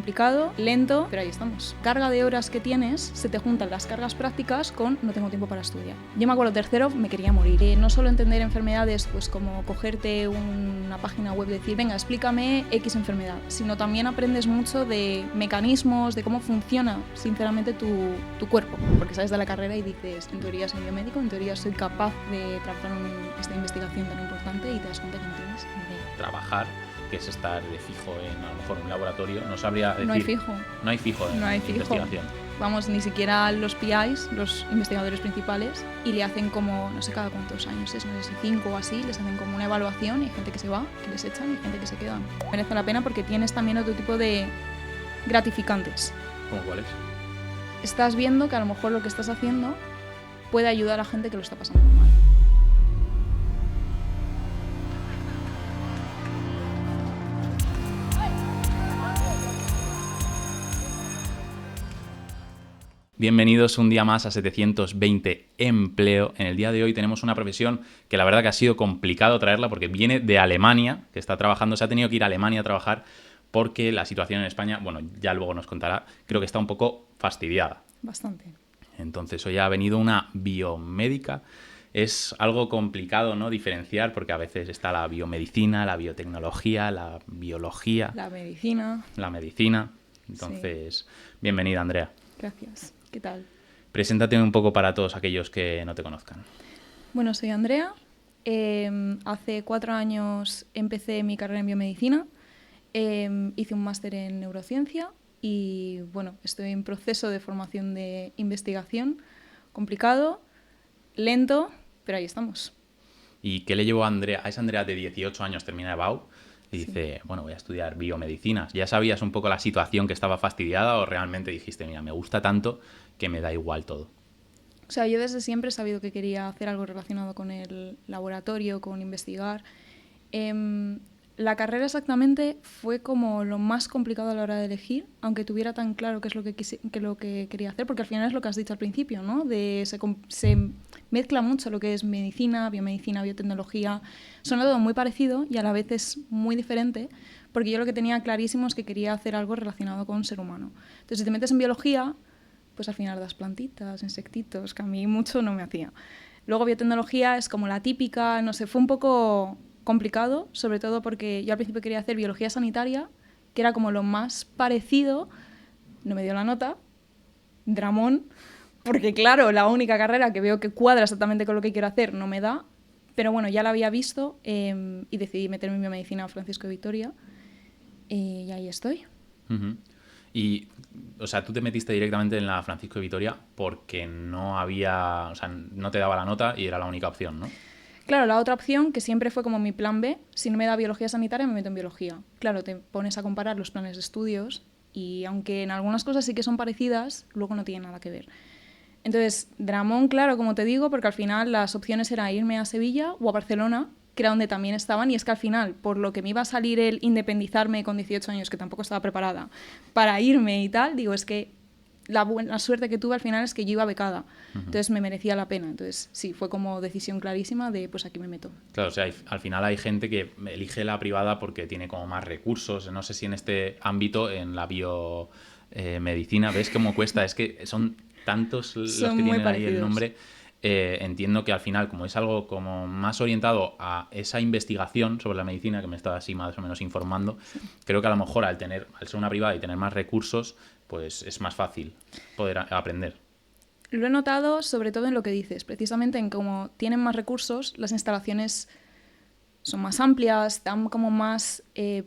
complicado, lento, pero ahí estamos. Carga de horas que tienes, se te juntan las cargas prácticas con no tengo tiempo para estudiar. Yo me acuerdo tercero, me quería morir. No solo entender enfermedades, pues como cogerte una página web y decir, venga, explícame X enfermedad, sino también aprendes mucho de mecanismos, de cómo funciona sinceramente tu cuerpo, porque sales de la carrera y dices, en teoría soy biomédico, en teoría soy capaz de trabajar en esta investigación tan importante y te das cuenta que no tienes ni idea. Trabajar, que es estar de fijo en a lo mejor un laboratorio, no sabría decir... No hay fijo. No hay fijo en investigación. Vamos, ni siquiera los PIs, los investigadores principales, y le hacen como, no sé cada cuántos años es, no sé si 5 o así, les hacen como una evaluación y hay gente que se va, que les echan y gente que se quedan. Merece la pena porque tienes también otro tipo de gratificantes. ¿Cómo cuáles? Estás viendo que a lo mejor lo que estás haciendo puede ayudar a gente que lo está pasando muy mal. Bienvenidos un día más a 720 Empleo. En el día de hoy tenemos una profesión que la verdad que ha sido complicado traerla porque viene de Alemania, que está trabajando, se ha tenido que ir a Alemania a trabajar porque la situación en España, bueno, ya luego nos contará, creo que está un poco fastidiada. Bastante. Entonces hoy ha venido una biomédica. Es algo complicado, ¿no?, diferenciar porque a veces está la biomedicina, la biotecnología, la biología. La medicina. La medicina. Entonces, sí. Bienvenida, Andrea. Gracias. ¿Qué tal? Preséntate un poco para todos aquellos que no te conozcan. Bueno, soy Andrea. Hace 4 años empecé mi carrera en biomedicina. Hice un máster en neurociencia y, bueno, estoy en proceso de formación de investigación. Complicado, lento, pero ahí estamos. ¿Y qué le llevó a Andrea? A esa Andrea de 18 años, termina de BAU, y dice, sí, bueno, voy a estudiar biomedicina. ¿Ya sabías un poco la situación que estaba fastidiada o realmente dijiste, mira, me gusta tanto que me da igual todo? O sea, yo desde siempre he sabido que quería hacer algo relacionado con el laboratorio, con investigar. La carrera exactamente fue como lo más complicado a la hora de elegir, aunque tuviera tan claro qué es lo que quería hacer, porque al final es lo que has dicho al principio, ¿no? Se mezcla mucho lo que es medicina, biomedicina, biotecnología. Suena todo muy parecido y a la vez es muy diferente, porque yo lo que tenía clarísimo es que quería hacer algo relacionado con ser humano. Entonces, si te metes en biología, pues al final das plantitas, insectitos, que a mí mucho no me hacía. Luego biotecnología es como la típica, no sé, fue un poco complicado, sobre todo porque yo al principio quería hacer biología sanitaria, que era como lo más parecido, no me dio la nota, dramón, porque claro, la única carrera que veo que cuadra exactamente con lo que quiero hacer no me da, pero bueno, ya la había visto y decidí meterme en biomedicina Francisco de Vitoria y ahí estoy. Uh-huh. Y, o sea, tú te metiste directamente en la Francisco de Vitoria porque no había, o sea, no te daba la nota y era la única opción, ¿no? Claro, la otra opción, que siempre fue como mi plan B, si no me da biología sanitaria, me meto en biología. Claro, te pones a comparar los planes de estudios y aunque en algunas cosas sí que son parecidas, luego no tienen nada que ver. Entonces, dramón, claro, como te digo, porque al final las opciones eran irme a Sevilla o a Barcelona, que era donde también estaban, y es que al final, por lo que me iba a salir el independizarme con 18 años, que tampoco estaba preparada para irme y tal, digo, es que la suerte que tuve al final es que yo iba becada. Uh-huh. Entonces me merecía la pena. Entonces sí, fue como decisión clarísima de pues aquí me meto. Claro, o sea, al final hay gente que elige la privada porque tiene como más recursos. No sé si en este ámbito, en la biomedicina, ¿ves cómo cuesta? Es que son tantos los que tienen ahí el nombre. Entiendo que al final, como es algo como más orientado a esa investigación sobre la medicina, que me estaba así más o menos informando, sí, creo que a lo mejor al ser una privada y tener más recursos, pues es más fácil poder aprender. Lo he notado sobre todo en lo que dices, precisamente en cómo tienen más recursos, las instalaciones son más amplias, dan como más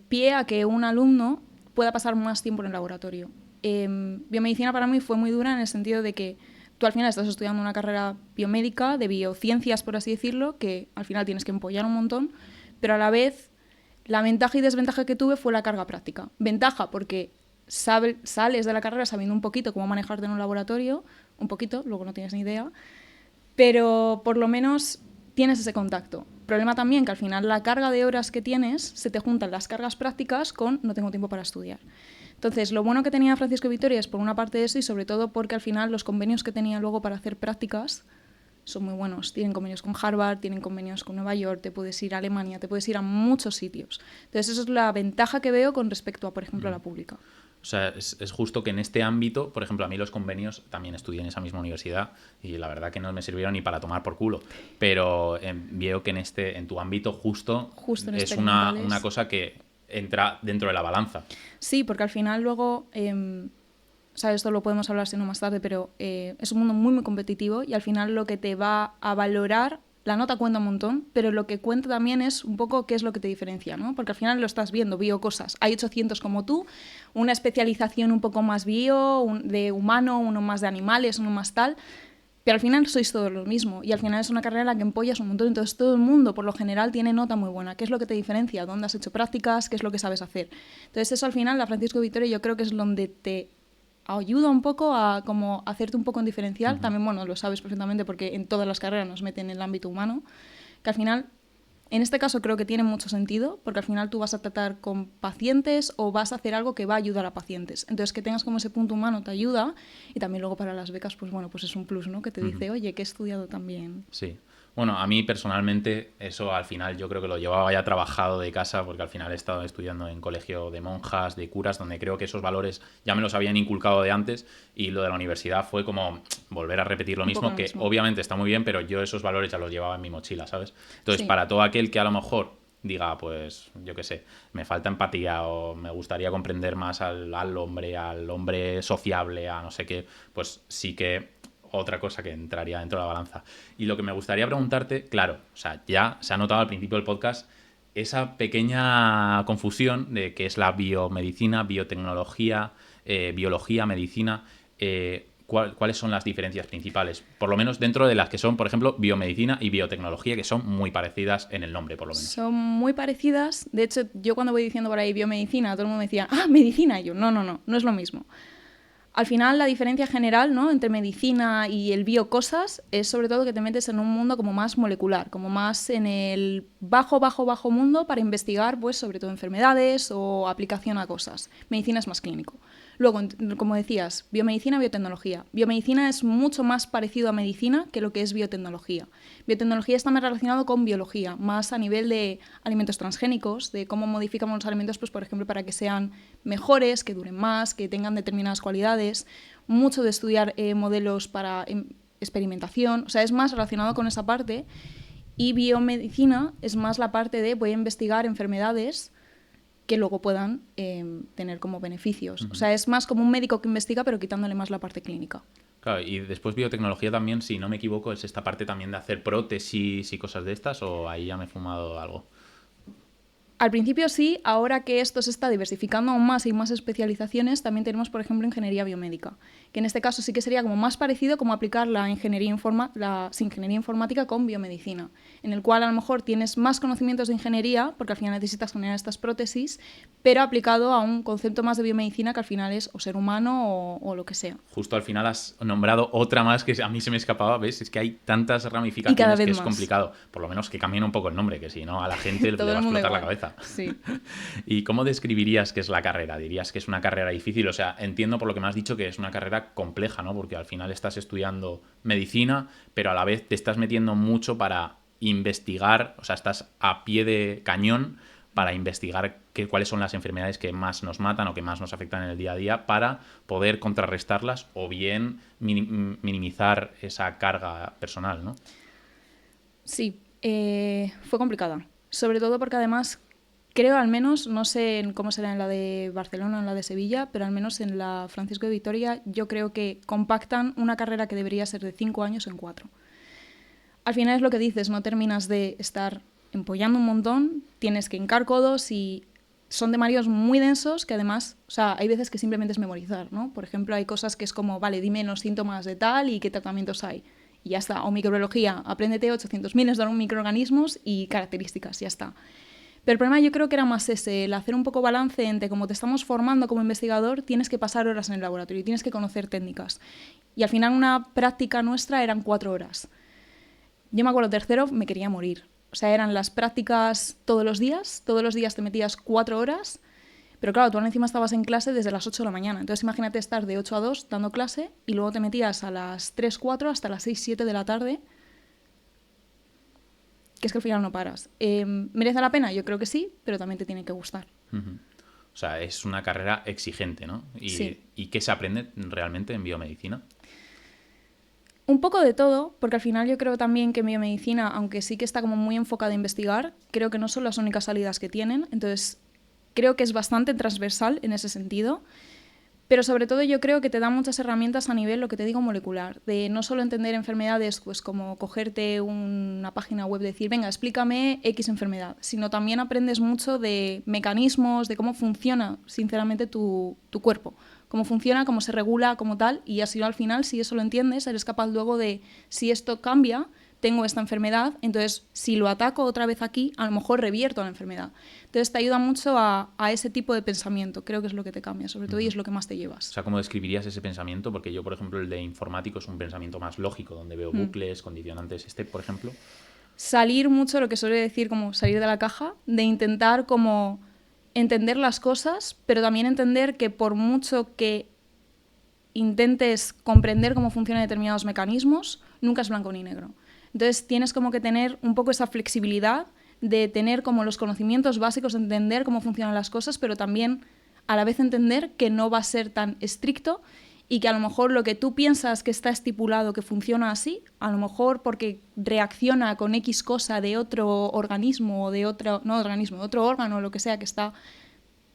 pie a que un alumno pueda pasar más tiempo en el laboratorio. Biomedicina para mí fue muy dura en el sentido de que tú al final estás estudiando una carrera biomédica, de biociencias, por así decirlo, que al final tienes que empollar un montón, pero a la vez la ventaja y desventaja que tuve fue la carga práctica. Ventaja porque sales de la carrera sabiendo un poquito cómo manejarte en un laboratorio, un poquito, luego no tienes ni idea, pero por lo menos tienes ese contacto. Problema también que al final la carga de horas que tienes, se te juntan las cargas prácticas con no tengo tiempo para estudiar. Entonces, lo bueno que tenía Francisco de Vitoria es por una parte eso y sobre todo porque al final los convenios que tenía luego para hacer prácticas son muy buenos. Tienen convenios con Harvard, tienen convenios con Nueva York, te puedes ir a Alemania, te puedes ir a muchos sitios. Entonces, eso es la ventaja que veo con respecto a, por ejemplo, a la pública. O sea, es justo que en este ámbito, por ejemplo, a mí los convenios, también estudié en esa misma universidad y la verdad que no me sirvieron ni para tomar por culo, pero veo que en tu ámbito justo Justo en es una experimentales. cosa que entra dentro de la balanza. Sí, porque al final luego, o sea, esto lo podemos hablar si no más tarde, pero es un mundo muy, muy competitivo y al final lo que te va a valorar, la nota cuenta un montón, pero lo que cuenta también es un poco qué es lo que te diferencia, ¿no? Porque al final lo estás viendo, cosas. Hay 800 como tú, una especialización un poco más de humano, uno más de animales, uno más tal, pero al final sois todos lo mismo y al final es una carrera en la que empollas un montón, entonces todo el mundo por lo general tiene nota muy buena. ¿Qué es lo que te diferencia? ¿Dónde has hecho prácticas? ¿Qué es lo que sabes hacer? Entonces eso al final, la Francisco Vitoria yo creo que es donde te ayuda un poco a como hacerte un poco en diferencial. También, bueno, lo sabes perfectamente porque en todas las carreras nos meten en el ámbito humano, que al final, en este caso creo que tiene mucho sentido, porque al final tú vas a tratar con pacientes o vas a hacer algo que va a ayudar a pacientes. Entonces, que tengas como ese punto humano te ayuda y también luego para las becas, pues bueno, pues es un plus, ¿no? Que te dice, oye, que he estudiado también. Sí. Bueno, a mí personalmente eso al final yo creo que lo llevaba ya trabajado de casa porque al final he estado estudiando en colegio de monjas, de curas, donde creo que esos valores ya me los habían inculcado de antes y lo de la universidad fue como volver a repetir lo Un poco mismo, lo que mismo. obviamente está muy bien, pero yo esos valores ya los llevaba en mi mochila, ¿sabes? Entonces, Sí. para todo aquel que a lo mejor diga, pues, yo qué sé, me falta empatía o me gustaría comprender más al hombre sociable, a no sé qué, pues sí que otra cosa que entraría dentro de la balanza. Y lo que me gustaría preguntarte, claro, o sea, ya se ha notado al principio del podcast esa pequeña confusión de qué es la biomedicina, biotecnología, biología, medicina. ¿Cuáles son las diferencias principales? Por lo menos dentro de las que son, por ejemplo, biomedicina y biotecnología, que son muy parecidas en el nombre, por lo menos. Son muy parecidas. De hecho, yo cuando voy diciendo por ahí biomedicina, todo el mundo me decía, ah, medicina. Y yo, no, no, no, no es lo mismo. Al final, la diferencia general, ¿no?, entre medicina y el biocosas es sobre todo que te metes en un mundo como más molecular, como más en el bajo, bajo, bajo mundo para investigar, pues, sobre todo enfermedades o aplicación a cosas. Medicina es más clínico. Luego, como decías, biomedicina, biotecnología. Biomedicina es mucho más parecido a medicina que lo que es biotecnología. Biotecnología está más relacionado con biología, más a nivel de alimentos transgénicos, de cómo modificamos los alimentos, pues, por ejemplo, para que sean mejores, que duren más, que tengan determinadas cualidades. Mucho de estudiar modelos para experimentación. O sea, es más relacionado con esa parte. Y biomedicina es más la parte de voy a investigar enfermedades que luego puedan tener como beneficios. O sea, es más como un médico que investiga, pero quitándole más la parte clínica. Claro, y después biotecnología también, si no me equivoco, es esta parte también de hacer prótesis y cosas de estas, o ahí ya me he fumado algo. Al principio sí, ahora que esto se está diversificando aún más y más especializaciones, también tenemos, por ejemplo, ingeniería biomédica, que en este caso sí que sería como más parecido como aplicar la ingeniería informática con biomedicina, en el cual a lo mejor tienes más conocimientos de ingeniería, porque al final necesitas generar estas prótesis, pero aplicado a un concepto más de biomedicina que al final es o ser humano o lo que sea. Justo al final has nombrado otra más que a mí se me escapaba, ¿ves? Es que hay tantas Y cada ramificaciones vez que es más. complicado. Por lo menos que cambien un poco el nombre, que si no a la gente Todo le va el a mundo explotar la igual. cabeza. Sí. ¿Y cómo describirías que es la carrera? ¿Dirías que es una carrera difícil? O sea, entiendo por lo que me has dicho que es una carrera compleja, ¿no? Porque al final estás estudiando medicina, pero a la vez te estás metiendo mucho para investigar, o sea, estás a pie de cañón para investigar cuáles son las enfermedades que más nos matan o que más nos afectan en el día a día para poder contrarrestarlas o bien minimizar esa carga personal, ¿no? Sí, fue complicada. Sobre todo porque además creo, al menos, no sé cómo será en la de Barcelona o en la de Sevilla, pero al menos en la Francisco de Vitoria yo creo que compactan una carrera que debería ser de 5 años en 4. Al final es lo que dices, no terminas de estar empollando un montón, tienes que hincar codos y son temarios muy densos que además, o sea, hay veces que simplemente es memorizar, ¿no? Por ejemplo, hay cosas que es como, vale, dime los síntomas de tal y qué tratamientos hay. Y ya está. O microbiología, apréndete 800.000 de microorganismos y características, ya está. Pero el problema yo creo que era más ese, el hacer un poco balance entre cómo te estamos formando como investigador, tienes que pasar horas en el laboratorio, tienes que conocer técnicas. Y al final una práctica nuestra eran 4 horas. Yo me acuerdo, tercero me quería morir. O sea, eran las prácticas todos los días te metías 4 horas, pero claro, tú ahora encima estabas en clase desde las 8 de la mañana. Entonces imagínate estar de 8 a 2 dando clase y luego te metías a las 3, 4 hasta las 6, 7 de la tarde, que es que al final no paras. ¿Merece la pena? Yo creo que sí, pero también te tiene que gustar. Uh-huh. O sea, es una carrera exigente, ¿no? Sí. ¿Y qué se aprende realmente en biomedicina? Un poco de todo, porque al final yo creo también que en biomedicina, aunque sí que está como muy enfocada a investigar, creo que no son las únicas salidas que tienen, entonces creo que es bastante transversal en ese sentido. Pero sobre todo yo creo que te da muchas herramientas a nivel, lo que te digo, molecular, de no solo entender enfermedades, pues como cogerte una página web y decir, venga, explícame X enfermedad, sino también aprendes mucho de mecanismos, de cómo funciona, sinceramente, tu cuerpo, cómo funciona, cómo se regula, como tal, y así al final, si eso lo entiendes, eres capaz luego de, si esto cambia, tengo esta enfermedad, entonces si lo ataco otra vez aquí, a lo mejor revierto la enfermedad. Entonces te ayuda mucho a ese tipo de pensamiento, creo que es lo que te cambia, sobre todo, y es lo que más te llevas. O sea, ¿cómo describirías ese pensamiento? Porque yo, por ejemplo, el de informático es un pensamiento más lógico, donde veo bucles, condicionantes. Por ejemplo. Salir mucho, lo que suele decir como salir de la caja, de intentar como entender las cosas, pero también entender que por mucho que intentes comprender cómo funcionan determinados mecanismos, nunca es blanco ni negro. Entonces tienes como que tener un poco esa flexibilidad de tener como los conocimientos básicos, de entender cómo funcionan las cosas, pero también a la vez entender que no va a ser tan estricto y que a lo mejor lo que tú piensas que está estipulado que funciona así, a lo mejor porque reacciona con X cosa de otro organismo o de otro, no organismo, de otro órgano o lo que sea que está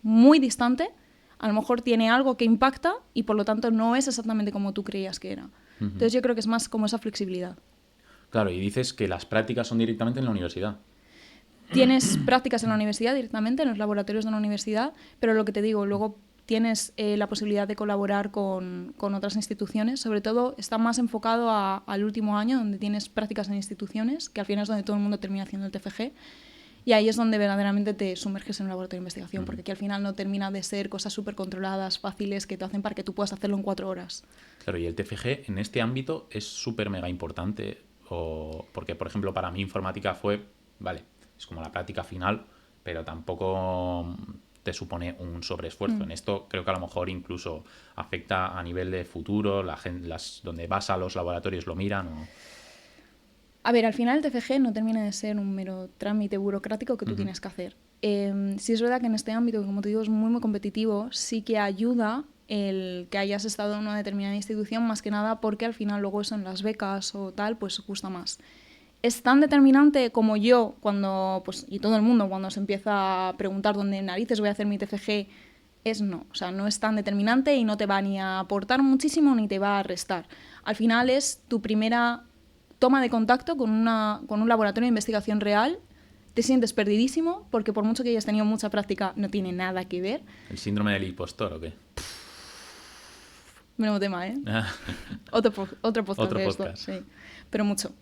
muy distante, a lo mejor tiene algo que impacta y por lo tanto no es exactamente como tú creías que era. Entonces yo creo que es más como esa flexibilidad. Claro, y dices que las prácticas son directamente en la universidad. Tienes prácticas en la universidad directamente, en los laboratorios de la universidad, pero lo que te digo, luego tienes la posibilidad de colaborar con otras instituciones. Sobre todo está más enfocado al último año, donde tienes prácticas en instituciones, que al final es donde todo el mundo termina haciendo el TFG. Y ahí es donde verdaderamente te sumerges en un laboratorio de investigación, porque aquí al final no termina de ser cosas súper controladas, fáciles, que te hacen para que tú puedas hacerlo en 4 horas. Claro, y el TFG en este ámbito es súper mega importante, porque, por ejemplo, para mí informática fue, vale, es como la práctica final, pero tampoco te supone un sobreesfuerzo. En esto creo que a lo mejor incluso afecta a nivel de futuro, la gente, donde vas a los laboratorios lo miran o... A ver, al final el TFG no termina de ser un mero trámite burocrático que tú tienes que hacer. Sí es verdad que en este ámbito, que como te digo es muy, muy competitivo, sí que ayuda el que hayas estado en una determinada institución, más que nada porque al final luego eso en las becas o tal, pues gusta más. Es tan determinante como yo, cuando, pues, y todo el mundo, cuando se empieza a preguntar dónde narices voy a hacer mi TFG, es no. O sea, no es tan determinante y no te va ni a aportar muchísimo ni te va a restar. Al final es tu primera toma de contacto con un laboratorio de investigación real. Te sientes perdidísimo porque por mucho que hayas tenido mucha práctica no tiene nada que ver. ¿El síndrome del impostor o qué? Menudo tema, ¿eh? Otro podcast Otro de podcast. esto, sí. Pero mucho.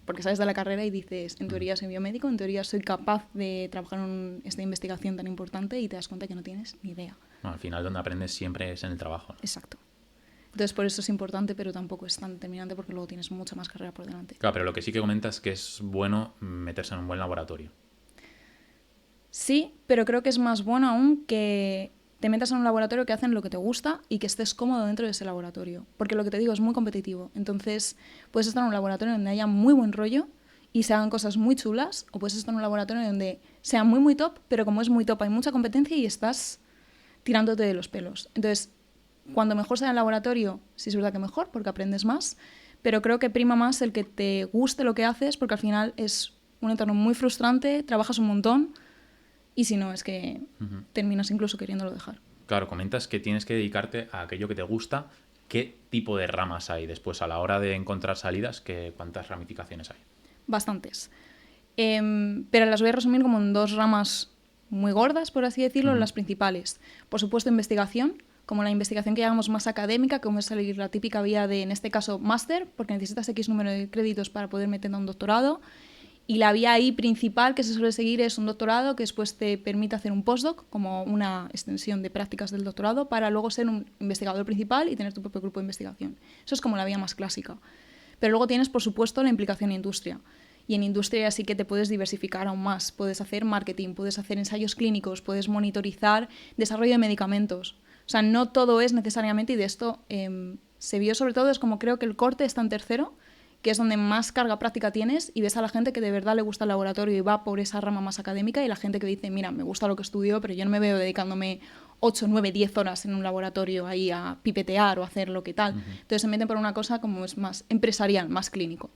Porque sales de la carrera y dices, en teoría soy biomédico, en teoría soy capaz de trabajar en esta investigación tan importante y te das cuenta que no tienes ni idea. Bueno, al final donde aprendes siempre es en el trabajo, ¿no? Exacto. Entonces por eso es importante, pero tampoco es tan determinante porque luego tienes mucha más carrera por delante. Claro, pero lo que sí que comentas es que es bueno meterse en un buen laboratorio. Sí, pero creo que es más bueno aún que te metas en un laboratorio que hacen lo que te gusta y que estés cómodo dentro de ese laboratorio. Porque lo que te digo es muy competitivo. Entonces puedes estar en un laboratorio donde haya muy buen rollo y se hagan cosas muy chulas, o puedes estar en un laboratorio donde sea muy, muy top, pero como es muy top hay mucha competencia y estás tirándote de los pelos. Entonces, cuando mejor sea el laboratorio, sí es verdad que mejor, porque aprendes más, pero creo que prima más el que te guste lo que haces, porque al final es un entorno muy frustrante, trabajas un montón, y si no, es que terminas incluso queriéndolo dejar. Claro, comentas que tienes que dedicarte a aquello que te gusta. ¿Qué tipo de ramas hay después a la hora de encontrar salidas? ¿Cuántas ramificaciones hay? Bastantes. Pero las voy a resumir como en 2 ramas muy gordas, por así decirlo, las principales. Por supuesto, investigación, como la investigación que llamamos más académica, como es salir la típica vía de, en este caso, máster, porque necesitas X número de créditos para poder meter a un doctorado. Y la vía ahí principal que se suele seguir es un doctorado que después te permite hacer un postdoc, como una extensión de prácticas del doctorado, para luego ser un investigador principal y tener tu propio grupo de investigación. Eso es como la vía más clásica. Pero luego tienes, por supuesto, la implicación en industria. Y en industria sí que te puedes diversificar aún más. Puedes hacer marketing, puedes hacer ensayos clínicos, puedes monitorizar desarrollo de medicamentos. O sea, no todo es necesariamente, y de esto se vio sobre todo, es como creo que el corte está en tercero, que es donde más carga práctica tienes, y ves a la gente que de verdad le gusta el laboratorio y va por esa rama más académica, y la gente que dice, mira, me gusta lo que estudio, pero yo no me veo dedicándome 8, 9, 10 horas en un laboratorio ahí a pipetear o hacer lo que tal. Entonces se meten por una cosa como es más empresarial, más clínico.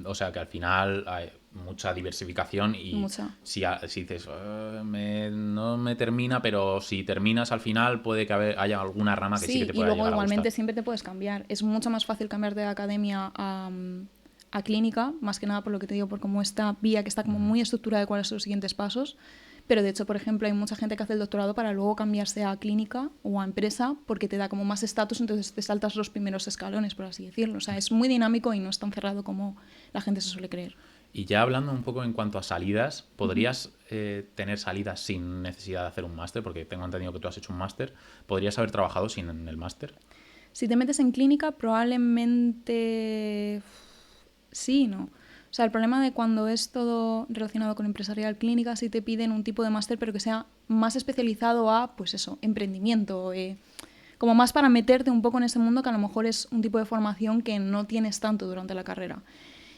O sea que al final hay mucha diversificación y Mucha. Si dices, no me termina, pero si terminas al final puede que haya alguna rama que sí que te pueda y luego llegar a igualmente gustar. siempre te puedes cambiar. Es mucho más fácil cambiar de academia a clínica, más que nada por lo que te digo, por cómo esta vía que está como muy estructurada de cuáles son los siguientes pasos. Pero de hecho, por ejemplo, hay mucha gente que hace el doctorado para luego cambiarse a clínica o a empresa porque te da como más estatus, entonces te saltas los primeros escalones, por así decirlo. O sea, es muy dinámico y no es tan cerrado como la gente se suele creer. Y ya hablando un poco en cuanto a salidas, ¿podrías tener salidas sin necesidad de hacer un máster? Porque tengo entendido que tú has hecho un máster. ¿Podrías haber trabajado sin el máster? Si te metes en clínica, probablemente sí y no. O sea, el problema de cuando es todo relacionado con empresarial clínica, sí te piden un tipo de máster, pero que sea más especializado a, pues eso, emprendimiento, como más para meterte un poco en ese mundo, que a lo mejor es un tipo de formación que no tienes tanto durante la carrera.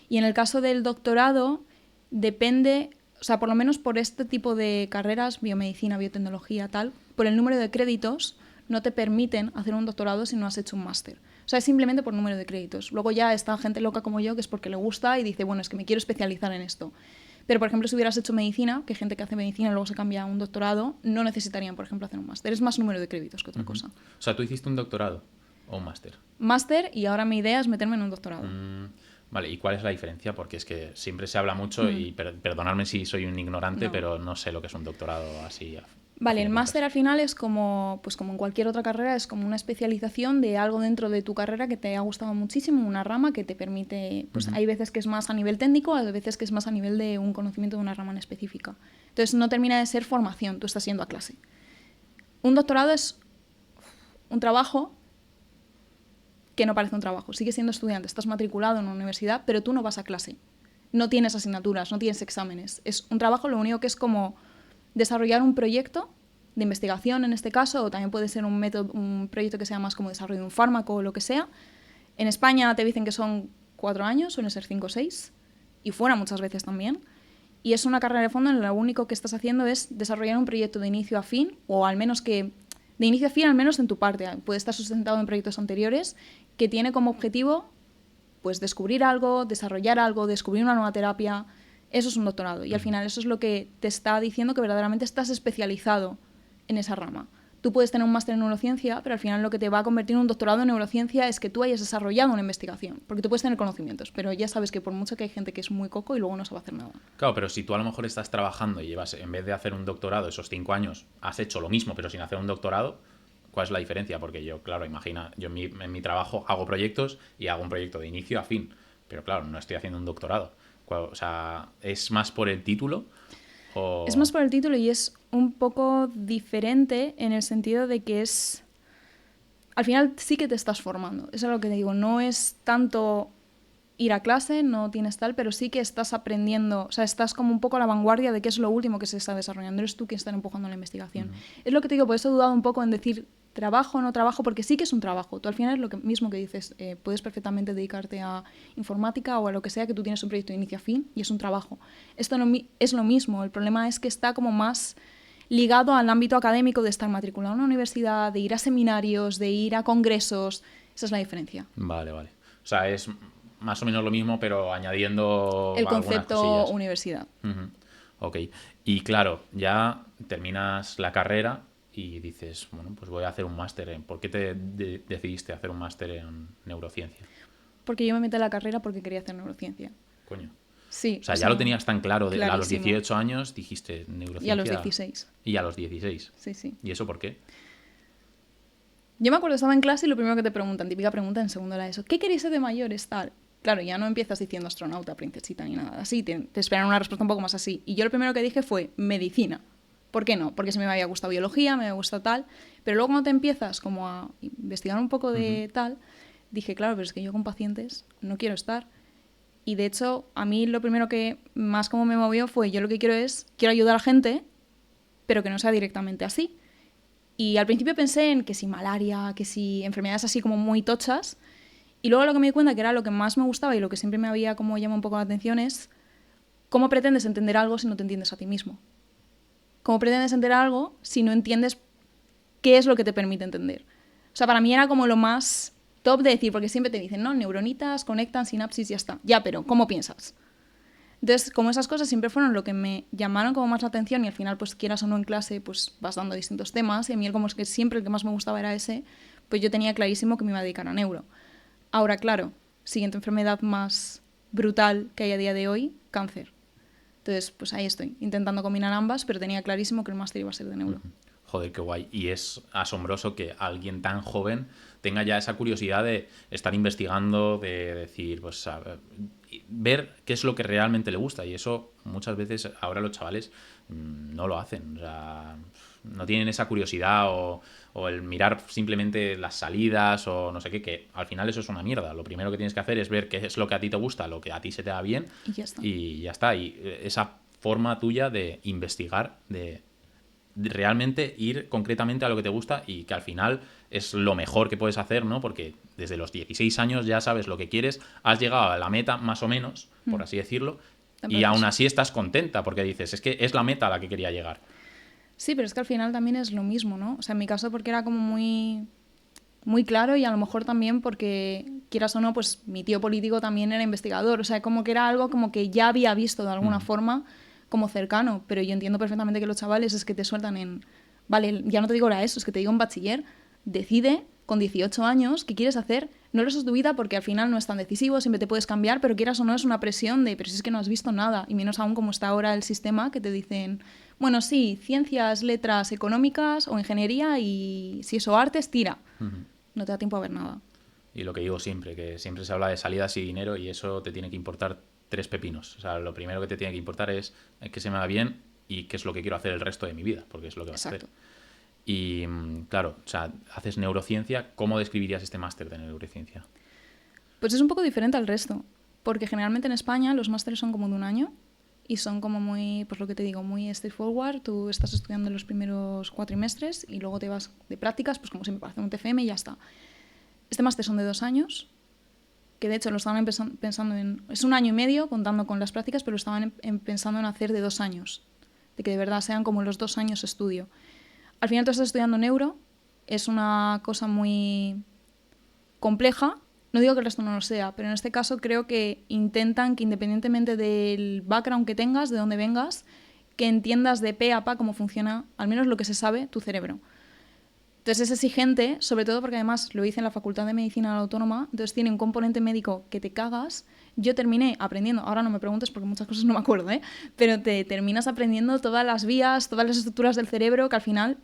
Y en el caso del doctorado, depende, o sea, por lo menos por este tipo de carreras, biomedicina, biotecnología, tal, por el número de créditos, no te permiten hacer un doctorado si no has hecho un máster. O sea, es simplemente por número de créditos. Luego ya está gente loca como yo, que es porque le gusta y dice, bueno, es que me quiero especializar en esto. Pero, por ejemplo, si hubieras hecho medicina, que gente que hace medicina y luego se cambia a un doctorado, no necesitarían, por ejemplo, hacer un máster. Es más número de créditos que otra cosa. O sea, ¿tú hiciste un doctorado o un máster? Máster, y ahora mi idea es meterme en un doctorado. Vale, ¿y cuál es la diferencia? Porque es que siempre se habla mucho y perdonadme si soy un ignorante, pero no sé lo que es un doctorado así. Vale, el máster al final es como, pues como en cualquier otra carrera, es como una especialización de algo dentro de tu carrera que te ha gustado muchísimo, una rama que te permite, pues hay veces que es más a nivel técnico, hay veces que es más a nivel de un conocimiento de una rama en específica. Entonces no termina de ser formación, tú estás yendo a clase. Un doctorado es un trabajo que no parece un trabajo, sigues siendo estudiante, estás matriculado en una universidad, pero tú no vas a clase. No tienes asignaturas, no tienes exámenes. Es un trabajo, lo único que es como desarrollar un proyecto de investigación en este caso, o también puede ser un proyecto que sea más como desarrollo de un fármaco o lo que sea. En España te dicen que son 4 años, suelen ser 5 o 6, y fuera muchas veces también. Y es una carrera de fondo en la lo único que estás haciendo es desarrollar un proyecto de inicio a fin, o al menos que, de inicio a fin, al menos en tu parte. Puede estar sustentado en proyectos anteriores, que tiene como objetivo pues descubrir algo, desarrollar algo, descubrir una nueva terapia. Eso es un doctorado. Y al final eso es lo que te está diciendo que verdaderamente estás especializado en esa rama. Tú puedes tener un máster en neurociencia, pero al final lo que te va a convertir en un doctorado en neurociencia es que tú hayas desarrollado una investigación. Porque tú puedes tener conocimientos, pero ya sabes que por mucho que hay gente que es muy coco y luego no sabe hacer nada. Claro, pero si tú a lo mejor estás trabajando y llevas, en vez de hacer un doctorado esos 5 años, has hecho lo mismo, pero sin hacer un doctorado, ¿cuál es la diferencia? Porque yo, claro, imagina, yo en mi trabajo hago proyectos y hago un proyecto de inicio a fin, pero claro, no estoy haciendo un doctorado. O sea, ¿es más por el título? Es más por el título y es un poco diferente en el sentido de que es... Al final sí que te estás formando, eso es lo que te digo, no es tanto ir a clase, no tienes tal, pero sí que estás aprendiendo, o sea, estás como un poco a la vanguardia de qué es lo último que se está desarrollando, eres tú quien está empujando la investigación. Es lo que te digo, por eso he dudado un poco en decir trabajo o no trabajo, porque sí que es un trabajo. Tú al final es lo mismo que dices, puedes perfectamente dedicarte a informática o a lo que sea, que tú tienes un proyecto de inicio a fin y es un trabajo. Esto no, es lo mismo, el problema es que está como más ligado al ámbito académico de estar matriculado en una universidad, de ir a seminarios, de ir a congresos. Esa es la diferencia. Vale, vale. O sea, es más o menos lo mismo, pero añadiendo el concepto cosillas. Universidad. Ok. Y claro, ya terminas la carrera y dices, bueno, pues voy a hacer un máster. ¿Por qué te decidiste hacer un máster en neurociencia? Porque yo me metí en la carrera porque quería hacer neurociencia. Coño. Sí. O sea, ya lo tenías tan claro. A los 18 años dijiste neurociencia. Y a los 16. Y a los 16. Sí, sí. ¿Y eso por qué? Yo me acuerdo, estaba en clase y lo primero que te preguntan, típica pregunta en segundo era eso, ¿qué queréis ser de mayores? Tal. Claro, ya no empiezas diciendo astronauta, princesita ni nada así, te esperan una respuesta un poco más así. Y yo lo primero que dije fue medicina. ¿Por qué no? Porque se me había gustado biología, me había gustado tal, pero luego cuando te empiezas como a investigar un poco de tal, dije, claro, pero es que yo con pacientes no quiero estar. Y de hecho, a mí lo primero que más como me movió fue, yo lo que quiero ayudar a gente, pero que no sea directamente así. Y al principio pensé en que si malaria, que si enfermedades así como muy tochas, Y luego lo que me di cuenta que era lo que más me gustaba y lo que siempre me había como llamado un poco la atención es cómo pretendes entender algo si no te entiendes a ti mismo. Cómo pretendes entender algo si no entiendes qué es lo que te permite entender. O sea, para mí era como lo más top de decir, porque siempre te dicen, no, neuronitas, conectan, sinapsis, ya está. Ya, pero ¿cómo piensas? Entonces, como esas cosas siempre fueron lo que me llamaron como más la atención y al final, pues quieras o no en clase, pues vas dando distintos temas y a mí como es que siempre el que más me gustaba era ese, pues yo tenía clarísimo que me iba a dedicar a neuro. Ahora, claro, siguiente enfermedad más brutal que hay a día de hoy, cáncer. Entonces, pues ahí estoy, intentando combinar ambas, pero tenía clarísimo que el máster iba a ser de neuro. Joder, qué guay. Y es asombroso que alguien tan joven tenga ya esa curiosidad de estar investigando, de decir, pues, ver qué es lo que realmente le gusta. Y eso muchas veces ahora los chavales no lo hacen. O sea, no tienen esa curiosidad o el mirar simplemente las salidas o no sé qué, que al final eso es una mierda. Lo primero que tienes que hacer es ver qué es lo que a ti te gusta, lo que a ti se te da bien Y ya está. y ya está. Y esa forma tuya de investigar, de realmente ir concretamente a lo que te gusta y que al final es lo mejor que puedes hacer, ¿no? Porque desde los 16 años ya sabes lo que quieres, has llegado a la meta más o menos, por así decirlo, y aún así estás contenta porque dices, es que es la meta a la que quería llegar. Sí, pero es que al final también es lo mismo, ¿no? O sea, en mi caso porque era como muy claro y a lo mejor también porque, quieras o no, pues mi tío político también era investigador. O sea, como que era algo como que ya había visto de alguna forma como cercano. Pero yo entiendo perfectamente que los chavales es que te sueltan en... Vale, ya no te digo ahora eso, es que te digo en bachiller. Decide con 18 años qué quieres hacer. No lo es tu vida porque al final no es tan decisivo, siempre te puedes cambiar, pero quieras o no es una presión de, pero si es que no has visto nada. Y menos aún como está ahora el sistema que te dicen... Bueno, sí, ciencias, letras económicas o ingeniería y si eso artes, tira. No te da tiempo a ver nada. Y lo que digo siempre, que siempre se habla de salidas y dinero y eso te tiene que importar 3 pepinos. O sea, lo primero que te tiene que importar es que se me va bien y qué es lo que quiero hacer el resto de mi vida, porque es lo que vas a hacer. Y claro, o sea, haces neurociencia, ¿cómo describirías este máster de neurociencia? Pues es un poco diferente al resto, porque generalmente en España los másteres son como de un año y son como muy, pues lo que te digo, muy straightforward. Tú estás estudiando los primeros cuatrimestres y luego te vas de prácticas, pues como siempre, para hacer un TFM y ya está. Este máster son de 2 años, que de hecho lo estaban pensando en... Es un año y medio contando con las prácticas, pero lo estaban pensando en hacer de 2 años, de que de verdad sean como los 2 años de estudio. Al final tú estás estudiando neuro, es una cosa muy compleja. No digo que el resto no lo sea, pero en este caso creo que intentan que independientemente del background que tengas, de dónde vengas, que entiendas de pe a pa cómo funciona, al menos lo que se sabe, tu cerebro. Entonces es exigente, sobre todo porque además lo hice en la Facultad de Medicina de la Autónoma, entonces tiene un componente médico que te cagas. Yo terminé aprendiendo, ahora no me preguntes porque muchas cosas no me acuerdo, pero te terminas aprendiendo todas las vías, todas las estructuras del cerebro que al final,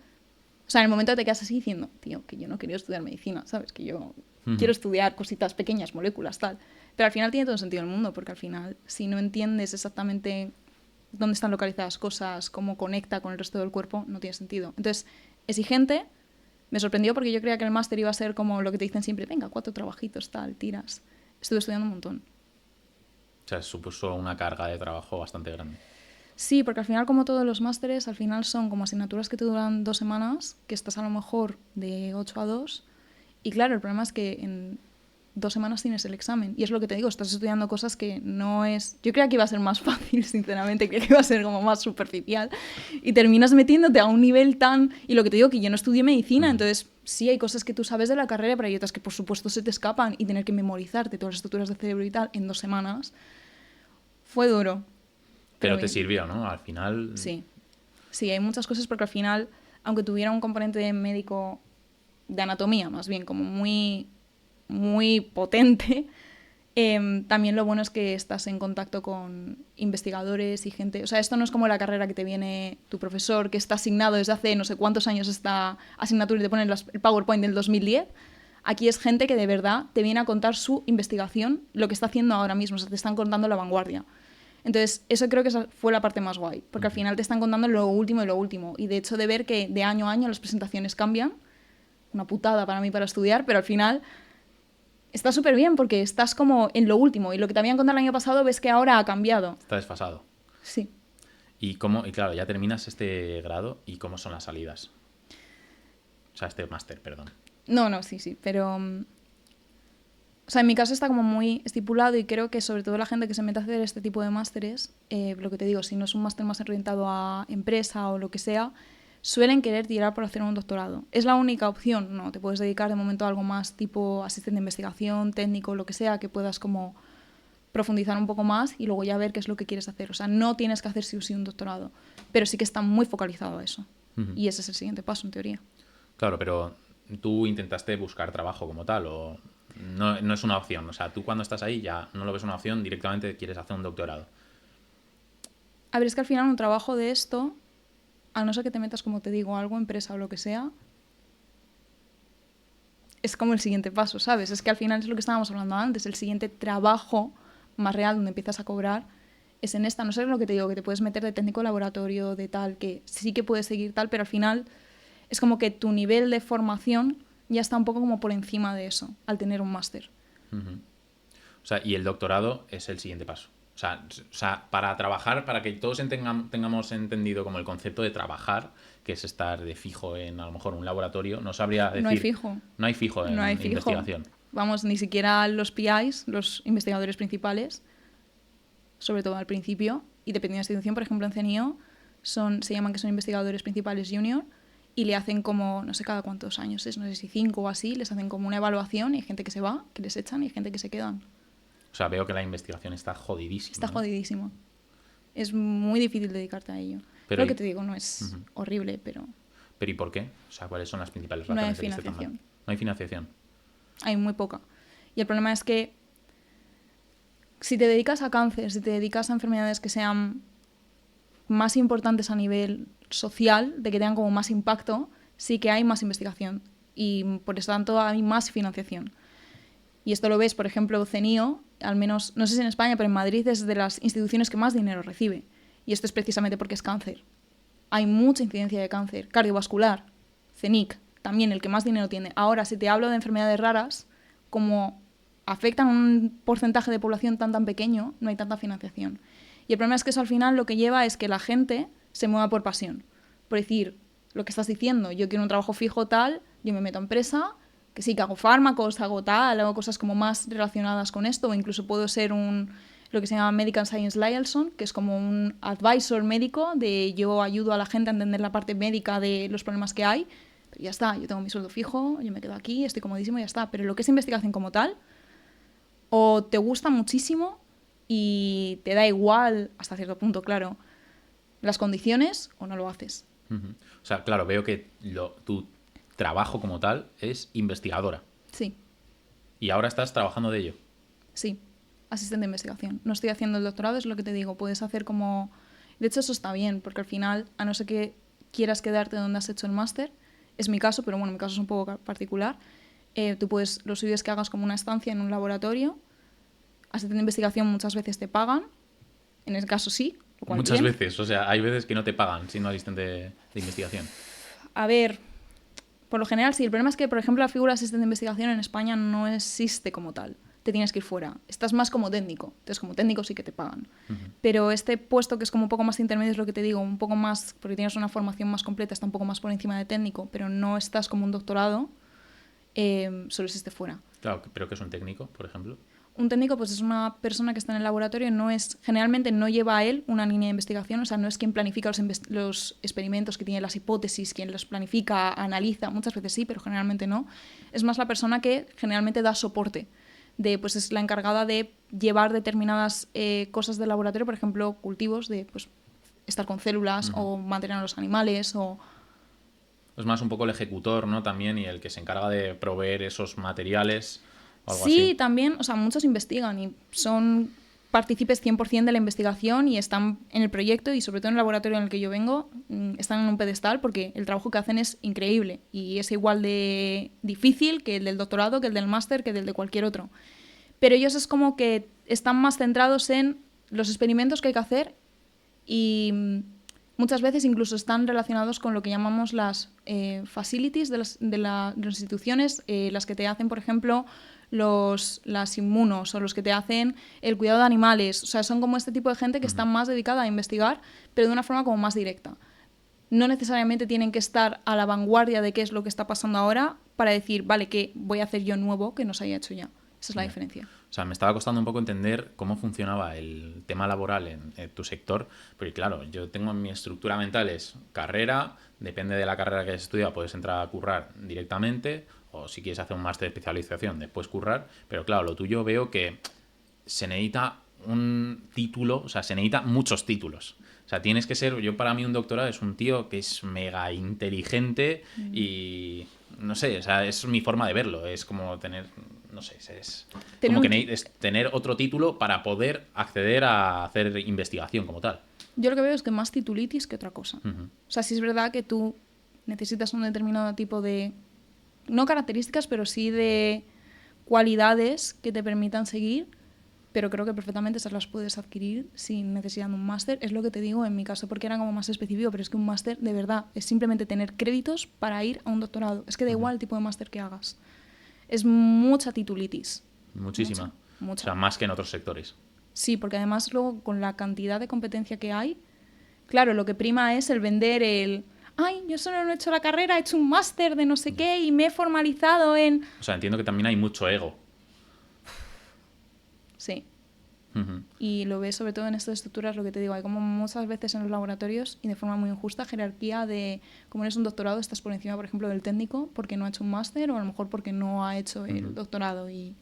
o sea, en el momento te quedas así diciendo, tío, que yo no quería estudiar medicina, ¿sabes? Que yo quiero estudiar cositas pequeñas, moléculas, tal. Pero al final tiene todo el sentido del mundo, porque al final, si no entiendes exactamente dónde están localizadas cosas, cómo conecta con el resto del cuerpo, no tiene sentido. Entonces, exigente. Me sorprendió porque yo creía que el máster iba a ser como lo que te dicen siempre, venga, 4 trabajitos, tal, tiras. Estuve estudiando un montón. O sea, supuso una carga de trabajo bastante grande. Sí, porque al final, como todos los másteres, al final son como asignaturas que te duran 2 semanas, que estás a lo mejor de 8 a 2. Y claro, el problema es que en 2 semanas tienes el examen. Y es lo que te digo, estás estudiando cosas que no es... Yo creía que iba a ser más fácil, sinceramente, creía que iba a ser como más superficial. Y terminas metiéndote a un nivel tan... Y lo que te digo, que yo no estudié medicina, entonces sí hay cosas que tú sabes de la carrera, pero hay otras que por supuesto se te escapan y tener que memorizarte todas las estructuras del cerebro y tal en 2 semanas fue duro. Pero te sirvió, ¿no? Al final... Sí. Sí, hay muchas cosas porque al final, aunque tuviera un componente médico de anatomía, más bien, como muy potente, también lo bueno es que estás en contacto con investigadores y gente. O sea, esto no es como la carrera que te viene tu profesor, que está asignado desde hace no sé cuántos años esta asignatura y te ponen el PowerPoint del 2010. Aquí es gente que de verdad te viene a contar su investigación, lo que está haciendo ahora mismo. O sea, te están contando la vanguardia. Entonces, eso creo que esa fue la parte más guay, porque al final te están contando lo último de lo último. Y de hecho de ver que de año a año las presentaciones cambian, una putada para mí para estudiar, pero al final está súper bien porque estás como en lo último y lo que te habían contado el año pasado ves que ahora ha cambiado. Está desfasado. Sí. Y claro, ya terminas este grado y cómo son las salidas. O sea, este máster, perdón. No, sí, pero... O sea, en mi caso está como muy estipulado y creo que sobre todo la gente que se mete a hacer este tipo de másteres, lo que te digo, si no es un máster más orientado a empresa o lo que sea, suelen querer tirar por hacer un doctorado. ¿Es la única opción? No, te puedes dedicar de momento a algo más tipo asistente de investigación, técnico, lo que sea, que puedas como profundizar un poco más y luego ya ver qué es lo que quieres hacer. O sea, no tienes que hacer sí o sí un doctorado, pero sí que está muy focalizado a eso. Y ese es el siguiente paso, en teoría. Claro, pero tú intentaste buscar trabajo como tal o no es una opción. O sea, tú cuando estás ahí ya no lo ves una opción, directamente quieres hacer un doctorado. A ver, es que al final un trabajo de esto, a no ser que te metas, como te digo, a algo, empresa o lo que sea, es como el siguiente paso, ¿sabes? Es que al final es lo que estábamos hablando antes, el siguiente trabajo más real donde empiezas a cobrar es en esta. No sé lo que te digo, que te puedes meter de técnico de laboratorio, de tal, que sí que puedes seguir tal, pero al final es como que tu nivel de formación ya está un poco como por encima de eso, al tener un máster. O sea, y el doctorado es el siguiente paso. O sea, para trabajar, para que todos tengamos entendido como el concepto de trabajar, que es estar de fijo en a lo mejor un laboratorio, no sabría decir... No hay fijo. No hay fijo en No hay fijo. investigación. Vamos, ni siquiera los PIs, los investigadores principales, sobre todo al principio, y dependiendo de la institución, por ejemplo en CNIO, se llaman que son investigadores principales junior, y le hacen como, no sé cada cuántos años es, no sé si 5 o así, les hacen como una evaluación y hay gente que se va, que les echan y hay gente que se quedan. O sea, veo que la investigación está jodidísima. Está ¿no? jodidísimo. Es muy difícil dedicarte a ello. Pero Lo que te digo, no es horrible, pero... ¿Pero y por qué? O sea, ¿cuáles son las principales No hay razones de que esté tan mal? financiación. No hay financiación. Hay muy poca. Y el problema es que si te dedicas a cáncer, si te dedicas a enfermedades que sean más importantes a nivel social, de que tengan como más impacto, sí que hay más investigación y por eso tanto hay más financiación. Y esto lo ves, por ejemplo, CNIO, al menos, no sé si en España, pero en Madrid es de las instituciones que más dinero recibe. Y esto es precisamente porque es cáncer. Hay mucha incidencia de cáncer. Cardiovascular, CENIC, también el que más dinero tiene. Ahora, si te hablo de enfermedades raras, como afectan a un porcentaje de población tan pequeño, no hay tanta financiación. Y el problema es que eso al final lo que lleva es que la gente se mueva por pasión. Por decir, lo que estás diciendo, yo quiero un trabajo fijo tal, yo me meto a empresa, que sí, que hago fármacos, hago tal, hago cosas como más relacionadas con esto, o incluso puedo ser lo que se llama Medical Science Liaison, que es como un advisor médico, de yo ayudo a la gente a entender la parte médica de los problemas que hay, pero ya está, yo tengo mi sueldo fijo, yo me quedo aquí, estoy comodísimo y ya está. Pero lo que es investigación como tal, o te gusta muchísimo y te da igual, hasta cierto punto, claro, las condiciones, o no lo haces. O sea, claro, veo que tu trabajo como tal es investigadora. Sí. Y ahora estás trabajando de ello. Sí, asistente de investigación. No estoy haciendo el doctorado, es lo que te digo. Puedes hacer como... De hecho, eso está bien, porque al final, a no ser que quieras quedarte donde has hecho el máster, es mi caso, pero bueno, mi caso es un poco particular, tú puedes, lo suyo es que hagas como una estancia en un laboratorio. Asistente de investigación muchas veces te pagan, en el caso sí. Lo cual Muchas bien. veces, o sea, hay veces que no te pagan siendo asistente de investigación. A ver, por lo general sí. El problema es que, por ejemplo, la figura de asistente de investigación en España no existe como tal. Te tienes que ir fuera. Estás más como técnico. Entonces, como técnico sí que te pagan. Pero este puesto que es como un poco más intermedio es lo que te digo, un poco más, porque tienes una formación más completa, está un poco más por encima de técnico, pero no estás como un doctorado, solo existe fuera. Claro, pero ¿qué es un técnico, por ejemplo? Un técnico pues es una persona que está en el laboratorio, generalmente no lleva a él una línea de investigación, o sea, no es quien planifica los experimentos, que tiene las hipótesis, quien los planifica, analiza, muchas veces sí, pero generalmente no. Es más la persona que generalmente da soporte, pues es la encargada de llevar determinadas cosas del laboratorio, por ejemplo, cultivos, de pues estar con células o mantener a los animales o... Es más un poco el ejecutor, ¿no? También, y el que se encarga de proveer esos materiales. Algo Sí, así. también, o sea, muchos investigan y son partícipes 100% de la investigación y están en el proyecto y sobre todo en el laboratorio en el que yo vengo, están en un pedestal porque el trabajo que hacen es increíble y es igual de difícil que el del doctorado, que el del máster, que el de cualquier otro. Pero ellos es como que están más centrados en los experimentos que hay que hacer y muchas veces incluso están relacionados con lo que llamamos las facilities de las instituciones, las que te hacen, por ejemplo, las inmunos o los que te hacen el cuidado de animales. O sea, son como este tipo de gente que están más dedicada a investigar, pero de una forma como más directa. No necesariamente tienen que estar a la vanguardia de qué es lo que está pasando ahora para decir, vale, ¿qué voy a hacer yo nuevo que no se haya hecho ya? Esa es la diferencia. O sea, me estaba costando un poco entender cómo funcionaba el tema laboral en tu sector, porque claro, yo tengo en mi estructura mental es carrera, depende de la carrera que hayas estudiado, puedes entrar a currar directamente, o si quieres hacer un máster de especialización, después currar, pero claro, lo tuyo veo que se necesita un título, o sea, se necesita muchos títulos. O sea, tienes que ser, yo para mí un doctorado es un tío que es mega inteligente y no sé, o sea, es mi forma de verlo, es como tener, no sé, es como que es tener otro título para poder acceder a hacer investigación como tal. Yo lo que veo es que más titulitis que otra cosa. O sea, sí es verdad que tú necesitas un determinado tipo de, no características, pero sí de cualidades que te permitan seguir, pero creo que perfectamente esas las puedes adquirir sin necesidad de un máster. Es lo que te digo en mi caso, porque era como más específico, pero es que un máster, de verdad, es simplemente tener créditos para ir a un doctorado. Es que da igual el tipo de máster que hagas. Es mucha titulitis. Muchísima. Mucha. O sea, más que en otros sectores. Sí, porque además luego con la cantidad de competencia que hay, claro, lo que prima es el vender el... Ay, yo solo no he hecho la carrera, he hecho un máster de no sé qué y me he formalizado en... O sea, entiendo que también hay mucho ego. Sí. Y lo ves sobre todo en estas estructuras, lo que te digo, hay como muchas veces en los laboratorios y de forma muy injusta jerarquía de, como eres un doctorado, estás por encima, por ejemplo, del técnico porque no ha hecho un máster o a lo mejor porque no ha hecho el doctorado y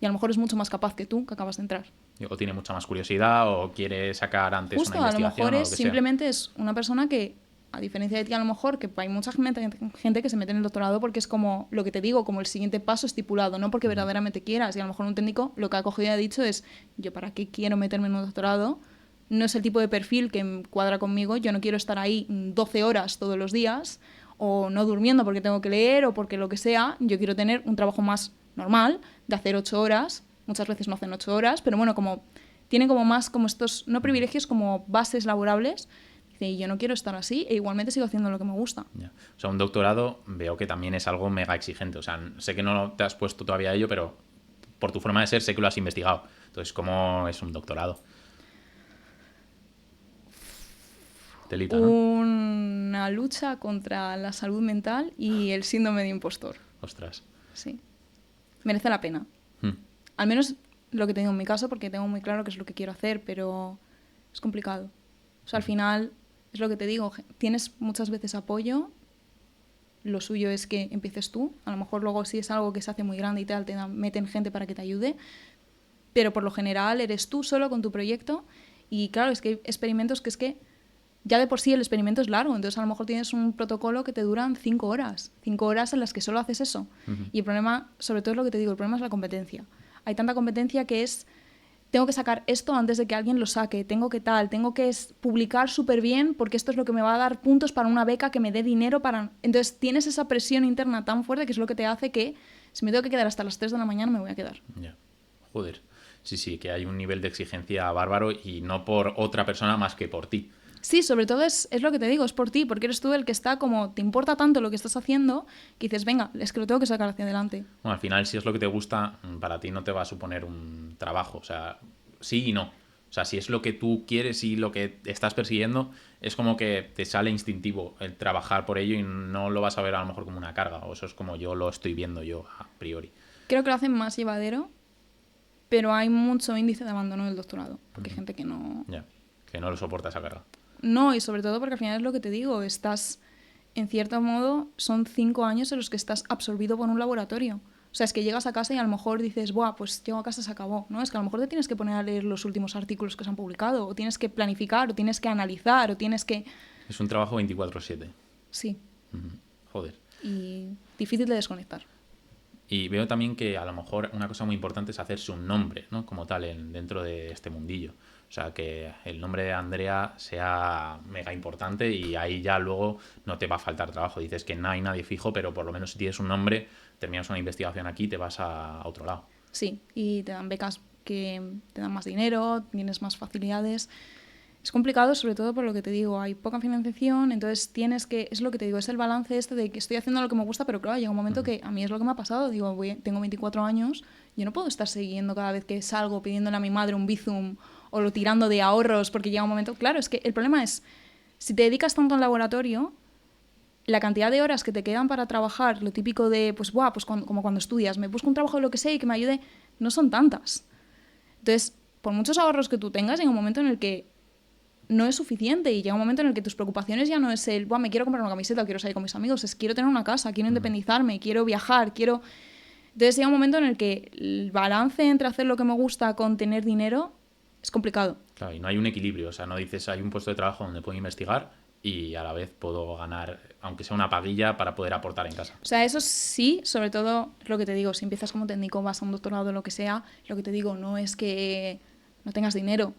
a lo mejor es mucho más capaz que tú, que acabas de entrar. O tiene mucha más curiosidad o quiere sacar antes Justo, una investigación. A lo mejor o es lo que simplemente sea. es una persona que, a diferencia de ti, a lo mejor, que hay mucha gente que se mete en el doctorado porque es como, lo que te digo, como el siguiente paso estipulado, no porque verdaderamente quieras. Y a lo mejor un técnico lo que ha cogido y ha dicho es, yo para qué quiero meterme en un doctorado, no es el tipo de perfil que cuadra conmigo, yo no quiero estar ahí 12 horas todos los días, o no durmiendo porque tengo que leer, o porque lo que sea, yo quiero tener un trabajo más normal, de hacer 8 horas, muchas veces no hacen 8 horas, pero bueno, como tienen como más como estos, no privilegios, como bases laborables. Y yo no quiero estar así e igualmente sigo haciendo lo que me gusta. Ya. O sea, un doctorado veo que también es algo mega exigente. O sea, sé que no te has puesto todavía a ello, pero por tu forma de ser sé que lo has investigado. Entonces, ¿cómo es un doctorado? Telita, ¿no? Una lucha contra la salud mental y el síndrome de impostor. Ostras. Sí. Merece la pena. Al menos lo que tengo en mi caso, porque tengo muy claro qué es lo que quiero hacer, pero es complicado. O sea, al final, es lo que te digo, tienes muchas veces apoyo, lo suyo es que empieces tú, a lo mejor luego si es algo que se hace muy grande y tal, meten gente para que te ayude, pero por lo general eres tú solo con tu proyecto y claro, es que hay experimentos que es que ya de por sí el experimento es largo, entonces a lo mejor tienes un protocolo que te duran 5 horas en las que solo haces eso. Y el problema, sobre todo es lo que te digo, el problema es la competencia. Hay tanta competencia que es, tengo que sacar esto antes de que alguien lo saque, tengo que publicar súper bien porque esto es lo que me va a dar puntos para una beca que me dé dinero para... Entonces tienes esa presión interna tan fuerte que es lo que te hace que si me tengo que quedar hasta las 3 de la mañana me voy a quedar. Ya. Joder. Sí, que hay un nivel de exigencia bárbaro y no por otra persona más que por ti. Sí, sobre todo es lo que te digo, es por ti, porque eres tú el que está como, te importa tanto lo que estás haciendo, que dices, venga, es que lo tengo que sacar hacia adelante. Bueno, al final, si es lo que te gusta, para ti no te va a suponer un trabajo. O sea, sí y no. O sea, si es lo que tú quieres y lo que estás persiguiendo, es como que te sale instintivo el trabajar por ello y no lo vas a ver a lo mejor como una carga. O eso es como yo lo estoy viendo yo a priori. Creo que lo hacen más llevadero, pero hay mucho índice de abandono del doctorado, porque hay gente que no... Ya, que no lo soporta esa carga. No, y sobre todo porque al final es lo que te digo, estás, en cierto modo, son 5 años en los que estás absorbido por un laboratorio. O sea, es que llegas a casa y a lo mejor dices, buah, pues llego a casa y se acabó, ¿no? Es que a lo mejor te tienes que poner a leer los últimos artículos que se han publicado, o tienes que planificar, o tienes que analizar, o tienes que... Es un trabajo 24/7. Sí. Joder. Y difícil de desconectar. Y veo también que a lo mejor una cosa muy importante es hacerse un nombre, ¿no? Como tal, dentro de este mundillo. O sea, que el nombre de Andrea sea mega importante y ahí ya luego no te va a faltar trabajo. Dices que no hay nadie fijo, pero por lo menos si tienes un nombre, terminas una investigación aquí y te vas a otro lado. Sí, y te dan becas que te dan más dinero, tienes más facilidades. Es complicado, sobre todo por lo que te digo, hay poca financiación, entonces tienes que, es lo que te digo, es el balance este de que estoy haciendo lo que me gusta, pero claro, llega un momento que a mí es lo que me ha pasado, digo, tengo 24 años, yo no puedo estar siguiendo cada vez que salgo pidiéndole a mi madre un Bizum o lo tirando de ahorros, porque llega un momento, claro, es que el problema es, si te dedicas tanto al laboratorio, la cantidad de horas que te quedan para trabajar, lo típico de, pues, como cuando estudias, me busco un trabajo de lo que sé y que me ayude, no son tantas. Entonces, por muchos ahorros que tú tengas, llega un momento en el que no es suficiente y llega un momento en el que tus preocupaciones ya no es el, me quiero comprar una camiseta, quiero salir con mis amigos, es quiero tener una casa, quiero independizarme, quiero viajar, quiero... Entonces llega un momento en el que el balance entre hacer lo que me gusta con tener dinero es complicado. Claro, y no hay un equilibrio, o sea, no dices hay un puesto de trabajo donde puedo investigar y a la vez puedo ganar, aunque sea una paguilla, para poder aportar en casa. O sea, eso sí, sobre todo lo que te digo, si empiezas como técnico, vas a un doctorado o lo que sea, lo que te digo no es que no tengas dinero.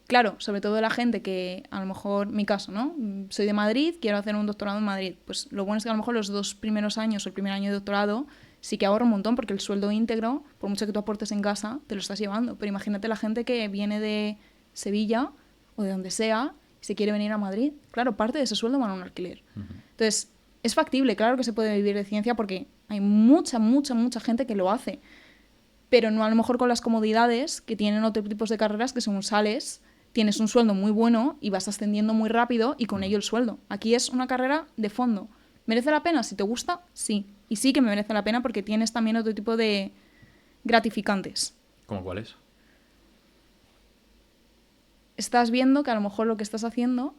Claro, sobre todo la gente que, a lo mejor, mi caso, ¿no? Soy de Madrid, quiero hacer un doctorado en Madrid. Pues lo bueno es que a lo mejor los 2 primeros años o el primer año de doctorado sí que ahorro un montón porque el sueldo íntegro, por mucho que tú aportes en casa, te lo estás llevando. Pero imagínate la gente que viene de Sevilla o de donde sea y se quiere venir a Madrid. Claro, parte de ese sueldo va a un alquiler. Entonces, es factible, claro que se puede vivir de ciencia porque hay mucha gente que lo hace. Pero no a lo mejor con las comodidades que tienen otros tipos de carreras que según sales tienes un sueldo muy bueno y vas ascendiendo muy rápido y con ello el sueldo. Aquí es una carrera de fondo. ¿Merece la pena? Si te gusta, sí. Y sí que me merece la pena porque tienes también otro tipo de gratificantes. ¿Cómo cuáles? Estás viendo que a lo mejor lo que estás haciendo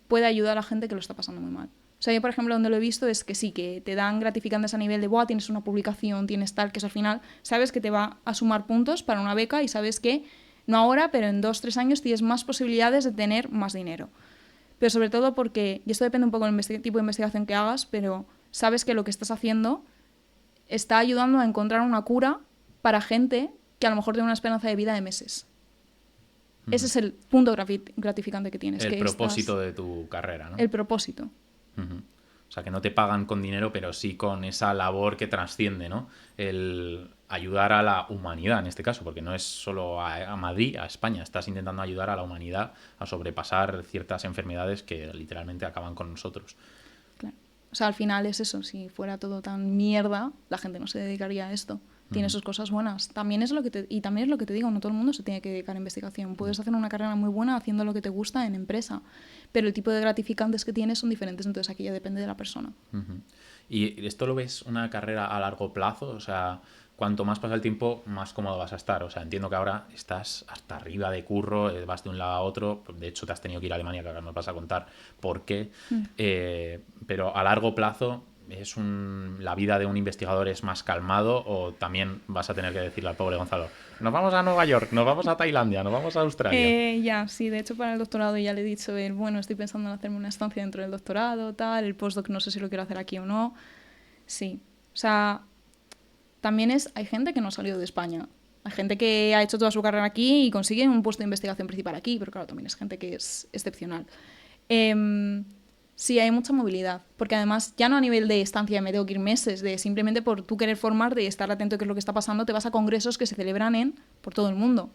puede ayudar a la gente que lo está pasando muy mal. O sea, yo, por ejemplo, donde lo he visto es que sí, que te dan gratificantes a nivel de, tienes una publicación, tienes tal, que eso al final sabes que te va a sumar puntos para una beca y sabes que, no ahora, pero en 2-3 años tienes más posibilidades de tener más dinero. Pero sobre todo porque, y esto depende un poco del tipo de investigación que hagas, pero sabes que lo que estás haciendo está ayudando a encontrar una cura para gente que a lo mejor tiene una esperanza de vida de meses. Ese es el punto gratificante que tienes. El propósito de tu carrera, ¿no? El propósito. O sea, que no te pagan con dinero, pero sí con esa labor que trasciende, ¿no? El ayudar a la humanidad, en este caso, porque no es solo a Madrid, a España. Estás intentando ayudar a la humanidad a sobrepasar ciertas enfermedades que literalmente acaban con nosotros. Claro. O sea, al final es eso. Si fuera todo tan mierda, la gente no se dedicaría a esto. Tiene sus cosas buenas. También es lo que también es lo que te digo, no todo el mundo se tiene que dedicar a investigación. Puedes hacer una carrera muy buena haciendo lo que te gusta en empresa, pero el tipo de gratificantes que tienes son diferentes, entonces aquí ya depende de la persona. ¿Y esto lo ves una carrera a largo plazo? O sea, cuanto más pasa el tiempo, más cómodo vas a estar. O sea, entiendo que ahora estás hasta arriba de curro, vas de un lado a otro. De hecho, te has tenido que ir a Alemania, que ahora nos vas a contar por qué. Pero a largo plazo, ¿la vida de un investigador es más calmado o también vas a tener que decirle al pobre Gonzalo, nos vamos a Nueva York, nos vamos a Tailandia, nos vamos a Australia? Ya, sí, de hecho para el doctorado ya le he dicho, estoy pensando en hacerme una estancia dentro del doctorado, tal, el postdoc no sé si lo quiero hacer aquí o no. Sí, o sea, también hay gente que no ha salido de España. Hay gente que ha hecho toda su carrera aquí y consigue un puesto de investigación principal aquí, pero claro, también es gente que es excepcional. Sí, hay mucha movilidad, porque además ya no a nivel de estancia me tengo que ir meses, de simplemente por tú querer formarte y estar atento a qué es lo que está pasando, te vas a congresos que se celebran por todo el mundo.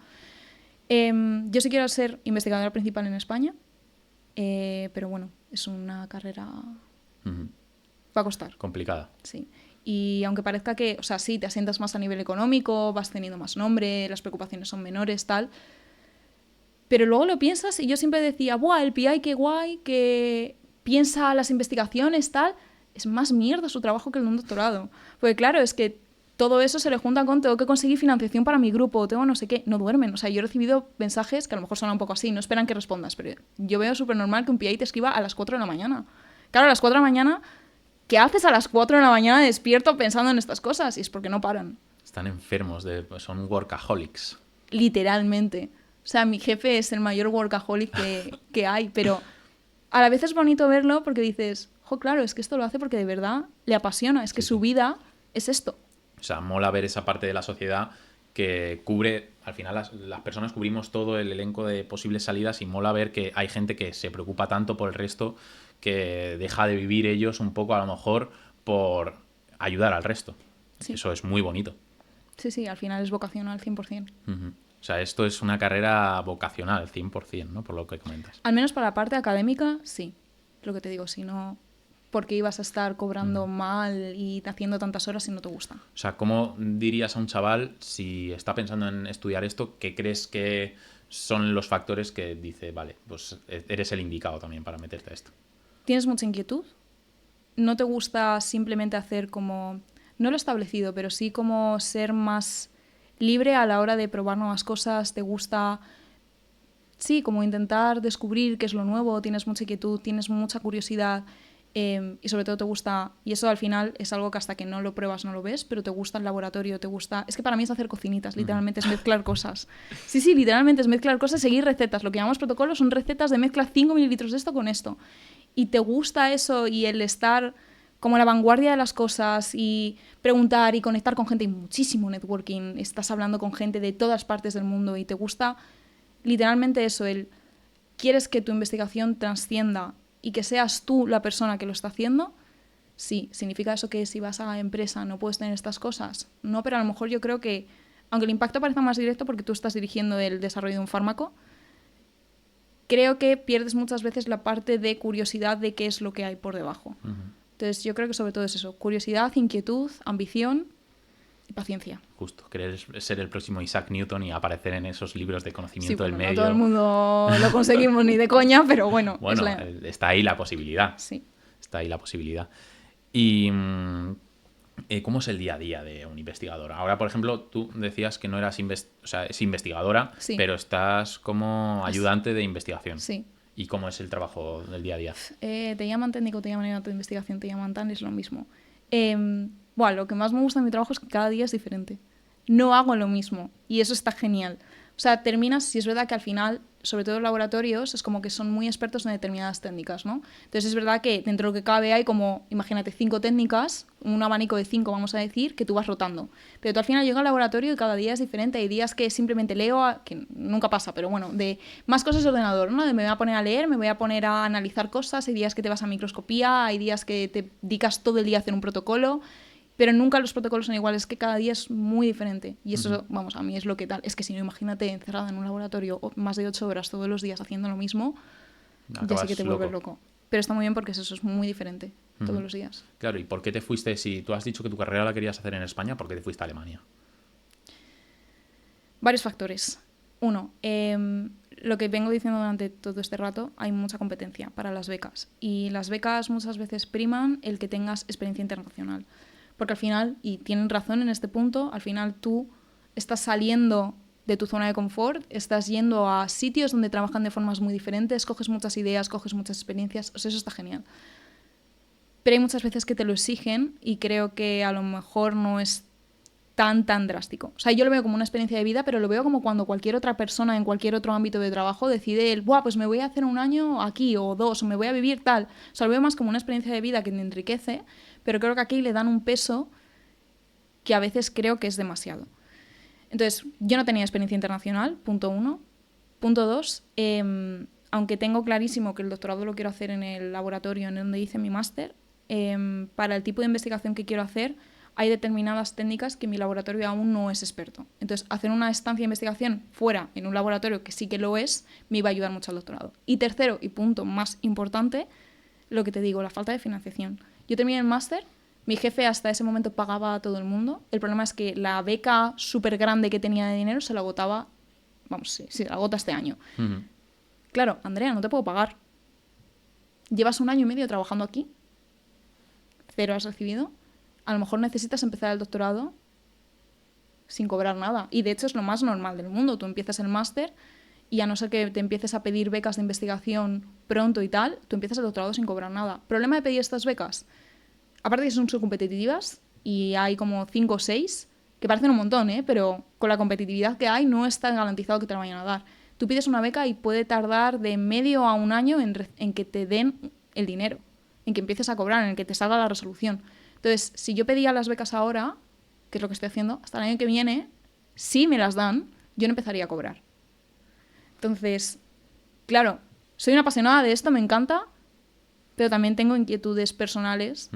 Yo sí quiero ser investigadora principal en España, pero bueno, es una carrera... Va a costar. Complicada. Sí. Y aunque parezca que, o sea, sí, te asientas más a nivel económico, vas teniendo más nombre, las preocupaciones son menores, tal... Pero luego lo piensas y yo siempre decía, el PI, qué guay, que piensa las investigaciones, tal. Es más mierda su trabajo que el de un doctorado. Porque claro, es que todo eso se le junta con tengo que conseguir financiación para mi grupo, tengo no sé qué, no duermen. O sea, yo he recibido mensajes que a lo mejor suenan un poco así, no esperan que respondas, pero yo veo súper normal que un PI te escriba a las 4 de la mañana. Claro, a las 4 de la mañana, ¿qué haces a las 4 de la mañana despierto pensando en estas cosas? Y es porque no paran. Están enfermos, son workaholics. Literalmente. O sea, mi jefe es el mayor workaholic que hay, pero a la vez es bonito verlo porque dices, claro, es que esto lo hace porque de verdad le apasiona, es que su vida es esto. O sea, mola ver esa parte de la sociedad que cubre, al final las personas cubrimos todo el elenco de posibles salidas y mola ver que hay gente que se preocupa tanto por el resto que deja de vivir ellos un poco a lo mejor por ayudar al resto. Sí. Eso es muy bonito. Sí, al final es vocacional 100%. O sea, esto es una carrera vocacional 100%, ¿no? Por lo que comentas. Al menos para la parte académica, sí. Lo que te digo, si no, ¿por qué ibas a estar cobrando mal y haciendo tantas horas si no te gusta? O sea, ¿cómo dirías a un chaval, si está pensando en estudiar esto, qué crees que son los factores que dice, vale, pues eres el indicado también para meterte a esto? ¿Tienes mucha inquietud? ¿No te gusta simplemente hacer como, no lo establecido, pero sí como ser más libre a la hora de probar nuevas cosas, te gusta, sí, como intentar descubrir qué es lo nuevo, tienes mucha inquietud, tienes mucha curiosidad. Y sobre todo te gusta, y eso al final es algo que hasta que no lo pruebas no lo ves, pero te gusta el laboratorio, te gusta, es que para mí es hacer cocinitas, literalmente es mezclar cosas. Sí, literalmente es mezclar cosas, seguir recetas, lo que llamamos protocolos son recetas de mezcla 5 mililitros de esto con esto. Y te gusta eso y el estar como a la vanguardia de las cosas y preguntar y conectar con gente y muchísimo networking, estás hablando con gente de todas partes del mundo y te gusta literalmente eso, quieres que tu investigación trascienda y que seas tú la persona que lo está haciendo. Sí, ¿significa eso que si vas a la empresa no puedes tener estas cosas? No, pero a lo mejor yo creo que, aunque el impacto parezca más directo porque tú estás dirigiendo el desarrollo de un fármaco, creo que pierdes muchas veces la parte de curiosidad de qué es lo que hay por debajo. Entonces yo creo que sobre todo es eso, curiosidad, inquietud, ambición y paciencia. Justo, querer ser el próximo Isaac Newton y aparecer en esos libros de conocimiento del medio. No todo el mundo lo conseguimos ni de coña, pero bueno. Bueno, está ahí la posibilidad. Sí. Está ahí la posibilidad. Y ¿cómo es el día a día de un investigador? Ahora, por ejemplo, tú decías que no eras es investigadora, sí, pero estás como ayudante de investigación. Sí. ¿Y cómo es el trabajo del día a día? Te llaman técnico, te llaman ayudante de investigación, te llaman tan, es lo mismo. Bueno, lo que más me gusta de mi trabajo es que cada día es diferente. No hago lo mismo y eso está genial. O sea, terminas, si es verdad que al final, sobre todo en laboratorios, es como que son muy expertos en determinadas técnicas, ¿no? Entonces es verdad que dentro de lo que cabe hay como, imagínate, 5 técnicas, un abanico de 5, vamos a decir, que tú vas rotando. Pero tú al final llegas al laboratorio y cada día es diferente. Hay días que simplemente leo, que nunca pasa, pero bueno, de más cosas de ordenador, ¿no? De me voy a poner a leer, me voy a poner a analizar cosas, hay días que te vas a microscopía, hay días que te dedicas todo el día a hacer un protocolo. Pero nunca los protocolos son iguales, es que cada día es muy diferente. Y eso, vamos, a mí es lo que tal. Es que si no, imagínate encerrada en un laboratorio más de 8 horas todos los días haciendo lo mismo, ya sé que te vuelves loco. Pero está muy bien porque eso es muy diferente todos los días. Claro, ¿y por qué te fuiste? Si tú has dicho que tu carrera la querías hacer en España, ¿por qué te fuiste a Alemania? Varios factores. Uno, lo que vengo diciendo durante todo este rato, hay mucha competencia para las becas. Y las becas muchas veces priman el que tengas experiencia internacional. Porque al final, y tienen razón en este punto, al final tú estás saliendo de tu zona de confort, estás yendo a sitios donde trabajan de formas muy diferentes, coges muchas ideas, coges muchas experiencias, o sea, eso está genial. Pero hay muchas veces que te lo exigen y creo que a lo mejor no es tan drástico. O sea, yo lo veo como una experiencia de vida, pero lo veo como cuando cualquier otra persona en cualquier otro ámbito de trabajo decide pues me voy a hacer un año aquí o 2, o me voy a vivir tal. O sea, lo veo más como una experiencia de vida que te enriquece, pero creo que aquí le dan un peso que a veces creo que es demasiado. Entonces, yo no tenía experiencia internacional, punto 1. Punto 2, aunque tengo clarísimo que el doctorado lo quiero hacer en el laboratorio en donde hice mi máster, para el tipo de investigación que quiero hacer, hay determinadas técnicas que mi laboratorio aún no es experto. Entonces, hacer una estancia de investigación fuera, en un laboratorio que sí que lo es, me iba a ayudar mucho al doctorado. Y tercero, y punto más importante, lo que te digo, la falta de financiación. Yo terminé el máster, mi jefe hasta ese momento pagaba a todo el mundo. El problema es que la beca súper grande que tenía de dinero se la agotaba, se la agota este año. Claro, Andrea, no te puedo pagar. Llevas 1 año y medio trabajando aquí, 0 has recibido. A lo mejor necesitas empezar el doctorado sin cobrar nada. Y de hecho es lo más normal del mundo. Tú empiezas el máster y a no ser que te empieces a pedir becas de investigación pronto y tal, tú empiezas el doctorado sin cobrar nada. ¿Problema de pedir estas becas? Aparte de que son competitivas y hay como 5 o 6, que parecen un montón, pero con la competitividad que hay no está garantizado que te la vayan a dar. Tú pides una beca y puede tardar de medio a 1 año en que te den el dinero, en que empieces a cobrar, en que te salga la resolución. Entonces, si yo pedía las becas ahora, que es lo que estoy haciendo, hasta el año que viene, si me las dan, yo no empezaría a cobrar. Entonces, claro, soy una apasionada de esto, me encanta, pero también tengo inquietudes personales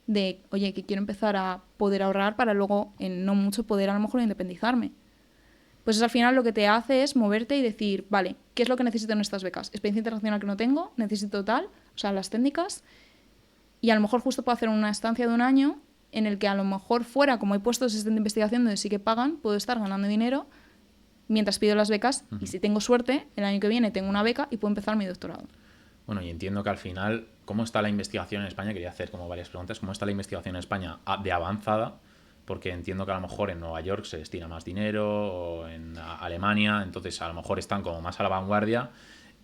de, oye, que quiero empezar a poder ahorrar para luego, en no mucho, poder a lo mejor independizarme. Pues eso al final lo que te hace es moverte y decir, vale, ¿qué es lo que necesito en estas becas? Experiencia internacional que no tengo, necesito tal, o sea, las técnicas, y a lo mejor justo puedo hacer una estancia de 1 año en el que a lo mejor fuera, como hay puestos de investigación donde sí que pagan, puedo estar ganando dinero mientras pido las becas y si tengo suerte, el año que viene tengo una beca y puedo empezar mi doctorado. Bueno, y entiendo que al final, ¿cómo está la investigación en España? Quería hacer como varias preguntas. ¿Cómo está la investigación en España de avanzada porque entiendo que a lo mejor en Nueva York se destina más dinero o en Alemania, entonces a lo mejor están como más a la vanguardia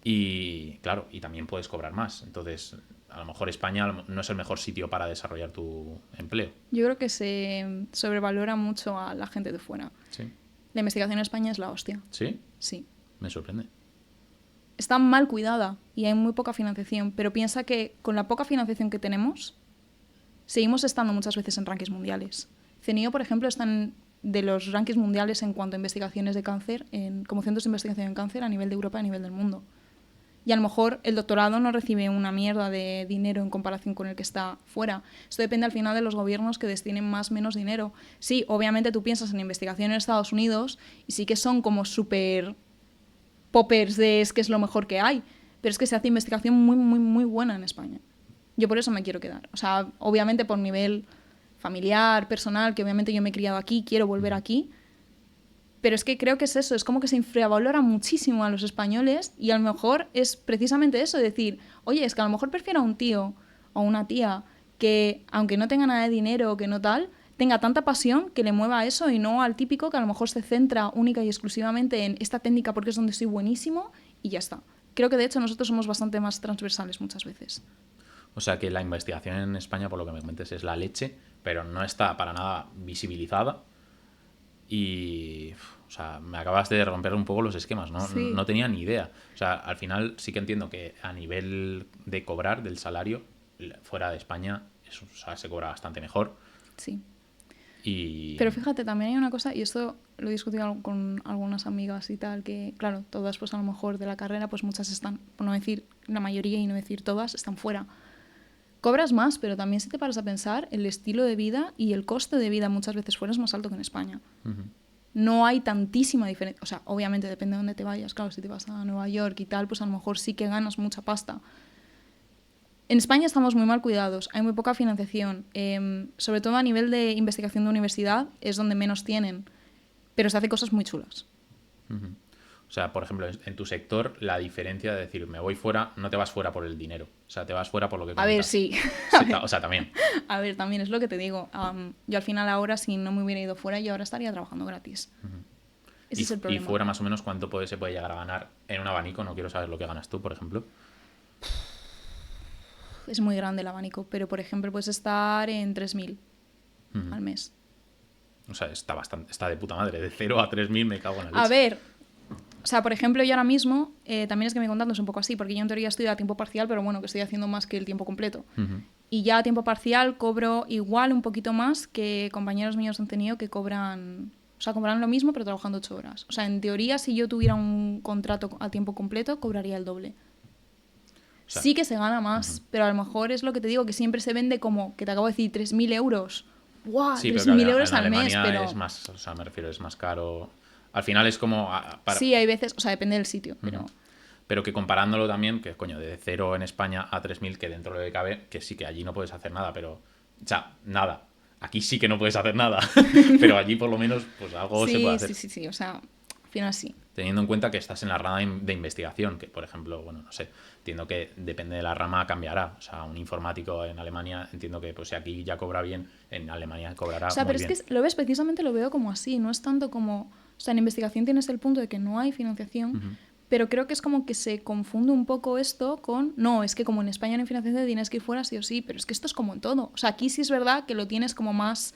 y claro, y también puedes cobrar más. Entonces, a lo mejor España no es el mejor sitio para desarrollar tu empleo. Yo creo que se sobrevalora mucho a la gente de fuera. Sí. La investigación en España es la hostia. ¿Sí? Sí. Me sorprende. Está mal cuidada y hay muy poca financiación, pero piensa que con la poca financiación que tenemos, seguimos estando muchas veces en rankings mundiales. CNIO, por ejemplo, están de los rankings mundiales en cuanto a investigaciones de cáncer, como centros de investigación en cáncer a nivel de Europa y a nivel del mundo. Y a lo mejor el doctorado no recibe una mierda de dinero en comparación con el que está fuera. Esto depende al final de los gobiernos que destinen más o menos dinero. Sí, obviamente tú piensas en investigación en Estados Unidos y sí que son como súper poppers de es que es lo mejor que hay, pero es que se hace investigación muy, muy, muy buena en España. Yo por eso me quiero quedar. O sea, obviamente por nivel familiar, personal, que obviamente yo me he criado aquí, quiero volver aquí, pero es que creo que es eso, es como que se infravalora muchísimo a los españoles y a lo mejor es precisamente eso, decir, oye, es que a lo mejor prefiero a un tío o una tía que, aunque no tenga nada de dinero o que no tal, tenga tanta pasión que le mueva a eso y no al típico que a lo mejor se centra única y exclusivamente en esta técnica porque es donde soy buenísimo y ya está. Creo que de hecho nosotros somos bastante más transversales muchas veces. O sea que la investigación en España, por lo que me comentes, es la leche, pero no está para nada visibilizada. Y, o sea, me acabas de romper un poco los esquemas, ¿no? Sí. No tenía ni idea. O sea, al final sí que entiendo que a nivel de cobrar del salario, fuera de España, eso, o sea, se cobra bastante mejor. Sí. Y... Pero fíjate, también hay una cosa, y esto lo he discutido con algunas amigas y tal, que claro, todas pues a lo mejor de la carrera, pues muchas están, por no decir la mayoría y no decir todas, están fuera. Cobras más, pero también si te paras a pensar, el estilo de vida y el coste de vida muchas veces fuera es más alto que en España. Uh-huh. No hay tantísima diferencia. O sea, obviamente depende de dónde te vayas. Claro, si te vas a Nueva York y tal, pues a lo mejor sí que ganas mucha pasta. En España estamos muy mal cuidados, hay muy poca financiación. Sobre todo a nivel de investigación de universidad es donde menos tienen, pero se hacen cosas muy chulas. Uh-huh. O sea, por ejemplo, en tu sector, la diferencia de decir, me voy fuera, no te vas fuera por el dinero. O sea, te vas fuera por lo que comentas. A ver, sí. O sea, también. A ver, también es lo que te digo. Yo al final ahora, si no me hubiera ido fuera, yo ahora estaría trabajando gratis. Uh-huh. Ese es el problema. Y fuera más o menos, ¿cuánto se puede llegar a ganar en un abanico? No quiero saber lo que ganas tú, por ejemplo. Es muy grande el abanico, pero por ejemplo puedes estar en 3.000 Uh-huh. al mes. O sea, está de puta madre. De 0 a 3.000 me cago en la leche. A ver, o sea, por ejemplo, yo ahora mismo, también es que mi contrato es un poco así, porque yo en teoría estoy a tiempo parcial, pero bueno, que estoy haciendo más que el tiempo completo. Uh-huh. Y ya a tiempo parcial cobro igual un poquito más que compañeros míos han tenido que cobran... O sea, cobran lo mismo, pero trabajando 8 horas. O sea, en teoría, si yo tuviera un contrato a tiempo completo, cobraría el doble. O sea, sí que se gana más, uh-huh. Pero a lo mejor es lo que te digo, que siempre se vende como, que te acabo de decir, 3.000 euros. ¡Guau! Sí, 3.000 euros en al mes, pero... es más, o sea, me refiero, es más caro. Al final es como... Sí, hay veces, o sea, depende del sitio, pero... Uh-huh. Pero que comparándolo también, que coño, de 0 en España a 3.000, que dentro de lo que cabe, que sí que allí no puedes hacer nada, pero... O sea, nada. Aquí sí que no puedes hacer nada. Pero allí por lo menos, pues algo sí, se puede hacer. Sí, o sea, al final sí. Teniendo en cuenta que estás en la rama de investigación, que por ejemplo, bueno, no sé, entiendo que depende de la rama cambiará. O sea, un informático en Alemania, entiendo que pues si aquí ya cobra bien, en Alemania cobrará muy bien. O sea, pero es que lo ves, precisamente lo veo como así, no es tanto como... O sea, en investigación tienes el punto de que no hay financiación, uh-huh. Pero creo que es como que se confunde un poco esto con... No, es que como en España no hay financiación tienes que ir fuera sí o sí, pero es que esto es como en todo. O sea, aquí sí es verdad que lo tienes como más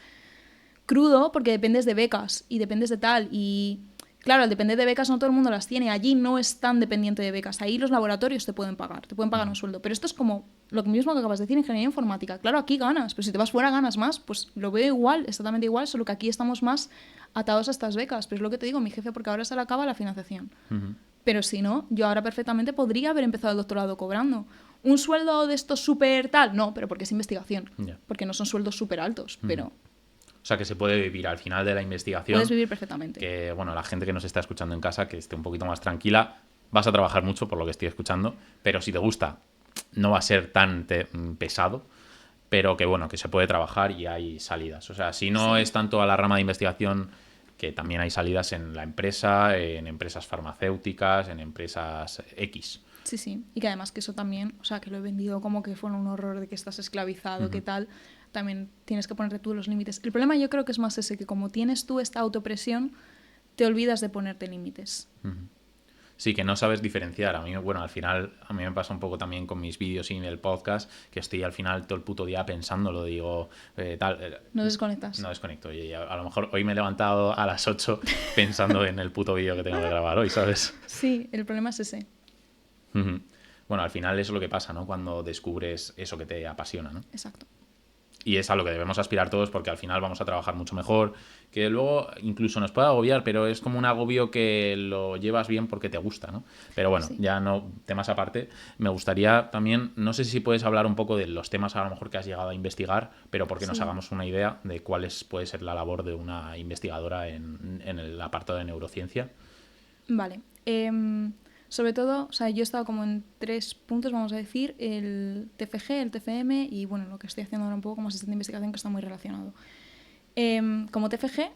crudo porque dependes de becas y dependes de tal y... Claro, al depender de becas no todo el mundo las tiene. Allí no es tan dependiente de becas. Ahí los laboratorios te pueden pagar un sueldo. Pero esto es como lo mismo que acabas de decir, ingeniería informática. Claro, aquí ganas, pero si te vas fuera ganas más. Pues lo veo igual, exactamente igual, solo que aquí estamos más atados a estas becas. Pero es lo que te digo, mi jefe, porque ahora se le acaba la financiación. Uh-huh. Pero si no, yo ahora perfectamente podría haber empezado el doctorado cobrando. ¿Un sueldo de estos súper tal? No, pero porque es investigación. Yeah. Porque no son sueldos súper altos, uh-huh. pero... O sea, que se puede vivir al final de la investigación. Puedes vivir perfectamente. Que, bueno, la gente que nos está escuchando en casa, que esté un poquito más tranquila, vas a trabajar mucho por lo que estoy escuchando, pero si te gusta, no va a ser tan pesado, pero que, bueno, que se puede trabajar y hay salidas. O sea, si no es tanto a la rama de investigación, que también hay salidas en la empresa, en empresas farmacéuticas, en empresas X. Sí, y que además que eso también, o sea, que lo he vendido como que fue un horror de que estás esclavizado, uh-huh. Que tal... también tienes que ponerte tú los límites. El problema yo creo que es más ese, que como tienes tú esta autopresión, te olvidas de ponerte límites. Sí, que no sabes diferenciar. A mí, bueno, al final, a mí me pasa un poco también con mis vídeos y en el podcast, que estoy al final todo el puto día pensándolo, digo, tal. No desconectas. No desconecto. Y a lo mejor hoy me he levantado a las 8 pensando en el puto vídeo que tengo que grabar hoy, ¿sabes? Sí, el problema es ese. Bueno, al final eso es lo que pasa, ¿no? Cuando descubres eso que te apasiona, ¿no? Exacto. Y es a lo que debemos aspirar todos porque al final vamos a trabajar mucho mejor, que luego incluso nos puede agobiar, pero es como un agobio que lo llevas bien porque te gusta, ¿no? Pero bueno, Sí. ya no, temas aparte, me gustaría también, no sé si puedes hablar un poco de los temas a lo mejor que has llegado a investigar, pero porque nos hagamos una idea de cuál puede ser la labor de una investigadora en el apartado de neurociencia. Vale. Sobre todo, o sea, yo he estado como en 3 puntos, vamos a decir, el TFG, el TFM y, bueno, lo que estoy haciendo ahora un poco como asistente de investigación, que está muy relacionado. Como TFG,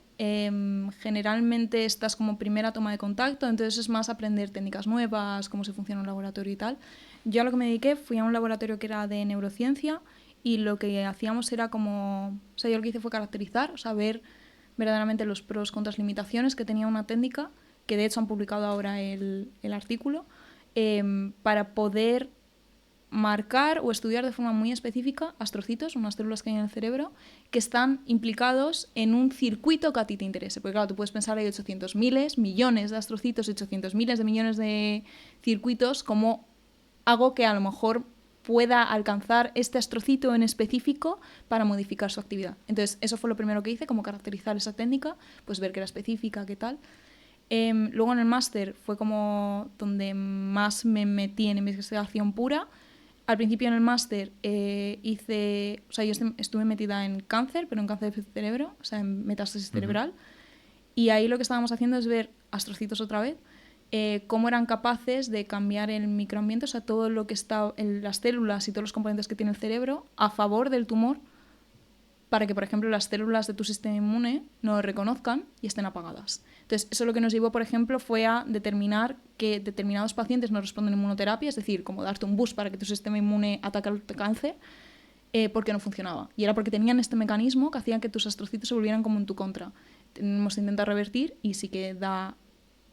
generalmente estás como primera toma de contacto, entonces es más aprender técnicas nuevas, cómo se funciona un laboratorio y tal. Yo a lo que me dediqué fui a un laboratorio que era de neurociencia y lo que hacíamos era como... O sea, yo lo que hice fue caracterizar, o sea, ver verdaderamente los pros, contras, limitaciones que tenía una técnica, que de hecho han publicado ahora el artículo, para poder marcar o estudiar de forma muy específica astrocitos, unas células que hay en el cerebro, que están implicados en un circuito que a ti te interese. Porque claro, tú puedes pensar, hay 800 miles, millones de astrocitos, 800 miles de millones de circuitos, como algo que a lo mejor pueda alcanzar este astrocito en específico para modificar su actividad. Entonces, eso fue lo primero que hice, como caracterizar esa técnica, pues ver que era específica, qué tal. Luego en el máster fue como donde más me metí en investigación pura. Al principio en el máster hice... O sea, yo estuve metida en cáncer, pero en cáncer de cerebro, o sea, en metástasis cerebral. Y ahí lo que estábamos haciendo es ver astrocitos otra vez, cómo eran capaces de cambiar el microambiente, o sea, todo lo que está en las células y todos los componentes que tiene el cerebro a favor del tumor, para que, por ejemplo, las células de tu sistema inmune no lo reconozcan y estén apagadas. Entonces, eso lo que nos llevó, por ejemplo, fue a determinar que determinados pacientes no responden a inmunoterapia, es decir, como darte un boost para que tu sistema inmune ataque al cáncer, porque no funcionaba. Y era porque tenían este mecanismo que hacía que tus astrocitos se volvieran como en tu contra. Hemos intentado revertir y sí que da...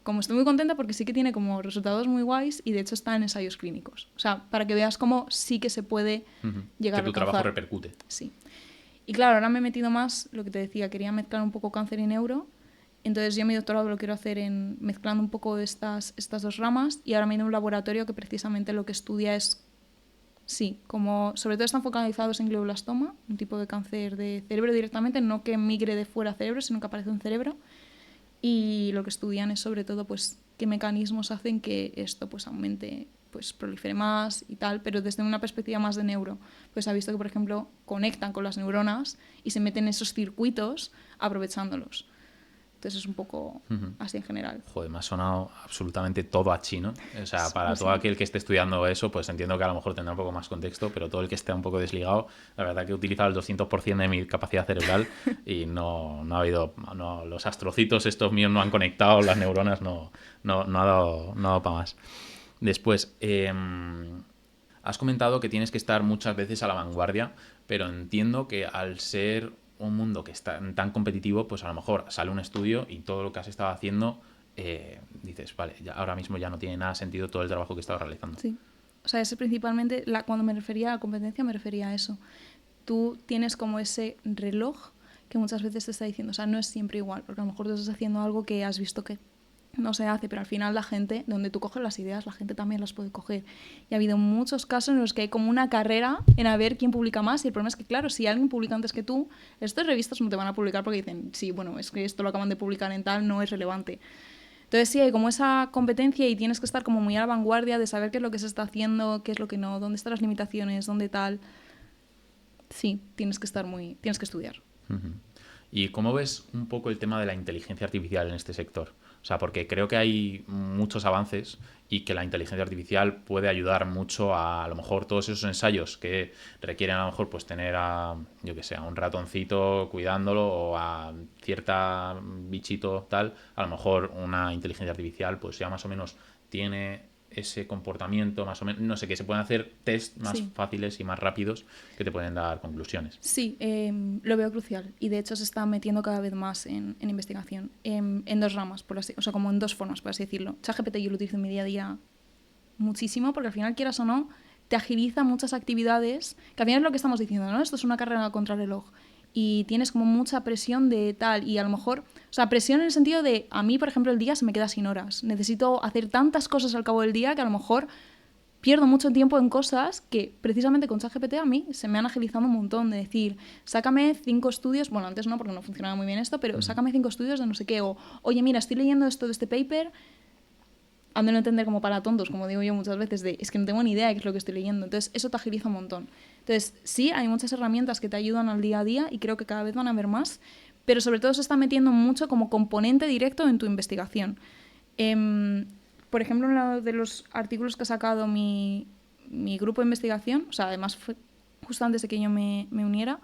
Como estoy muy contenta porque sí que tiene como resultados muy guays y de hecho está en ensayos clínicos. O sea, para que veas cómo sí que se puede llegar a alcanzar. Que tu trabajo repercute. Sí. Y claro, ahora me he metido más, lo que te decía, quería mezclar un poco cáncer y neuro. Entonces yo mi doctorado lo quiero hacer en mezclando un poco estas dos ramas y ahora me he ido a un laboratorio que precisamente lo que estudia es, sí, como sobre todo están focalizados en glioblastoma, un tipo de cáncer de cerebro directamente, no que migre de fuera a cerebro, sino que aparece en cerebro. Y lo que estudian es sobre todo pues qué mecanismos hacen que esto pues aumente, pues prolifere más y tal, pero desde una perspectiva más de neuro. Pues ha visto que, por ejemplo, conectan con las neuronas y se meten en esos circuitos aprovechándolos. Entonces es un poco así en general. Joder, me ha sonado absolutamente todo a chino. O sea, para todo aquel que esté estudiando eso, pues entiendo que a lo mejor tendrá un poco más contexto, pero todo el que esté un poco desligado, la verdad que he utilizado el 200% de mi capacidad cerebral y no ha habido... No, los astrocitos estos míos no han conectado, las neuronas no ha dado para más. Después, has comentado que tienes que estar muchas veces a la vanguardia, pero entiendo que al ser un mundo que está tan competitivo, pues a lo mejor sale un estudio y todo lo que has estado haciendo, dices, vale, ya, ahora mismo ya no tiene nada sentido todo el trabajo que he estado realizando. Sí. O sea, es principalmente, cuando me refería a la competencia, me refería a eso. Tú tienes como ese reloj que muchas veces te está diciendo, o sea, no es siempre igual, porque a lo mejor tú estás haciendo algo que has visto que no se hace, pero al final la gente, donde tú coges las ideas, la gente también las puede coger. Y ha habido muchos casos en los que hay como una carrera en a ver quién publica más, y el problema es que, claro, si alguien publica antes que tú, estas revistas no te van a publicar porque dicen, sí, bueno, es que esto lo acaban de publicar en tal, no es relevante. Entonces sí, hay como esa competencia y tienes que estar como muy a la vanguardia de saber qué es lo que se está haciendo, qué es lo que no, dónde están las limitaciones, dónde tal. Sí, tienes que estudiar. ¿Y cómo ves un poco el tema de la inteligencia artificial en este sector? O sea, porque creo que hay muchos avances y que la inteligencia artificial puede ayudar mucho a lo mejor todos esos ensayos que requieren a lo mejor pues tener a, yo que sé, a un ratoncito cuidándolo o a cierta bichito tal, a lo mejor una inteligencia artificial pues ya más o menos tiene ese comportamiento más o menos, no sé, que se pueden hacer test más fáciles y más rápidos que te pueden dar conclusiones. Sí, lo veo crucial y de hecho se está metiendo cada vez más en investigación, en dos ramas, por así, o sea, como en dos formas, por así decirlo. ChatGPT yo lo utilizo en mi día a día muchísimo porque al final, quieras o no, te agiliza muchas actividades, que al final es lo que estamos diciendo, ¿no? Esto es una carrera contra el reloj y tienes como mucha presión de tal y a lo mejor, o sea, presión en el sentido de, a mí, por ejemplo, el día se me queda sin horas. Necesito hacer tantas cosas al cabo del día que a lo mejor pierdo mucho tiempo en cosas que precisamente con ChatGPT a mí se me han agilizado un montón, de decir, sácame 5 estudios, bueno, antes no porque no funcionaba muy bien esto, pero sácame 5 estudios de no sé qué, o oye, mira, estoy leyendo esto de este paper, ando a entender como para tontos, como digo yo muchas veces, de es que no tengo ni idea de qué es lo que estoy leyendo. Entonces, eso te agiliza un montón. Entonces, sí, hay muchas herramientas que te ayudan al día a día y creo que cada vez van a haber más, pero sobre todo se está metiendo mucho como componente directo en tu investigación. Por ejemplo, en uno de los artículos que ha sacado mi grupo de investigación, o sea, además fue justo antes de que yo me uniera,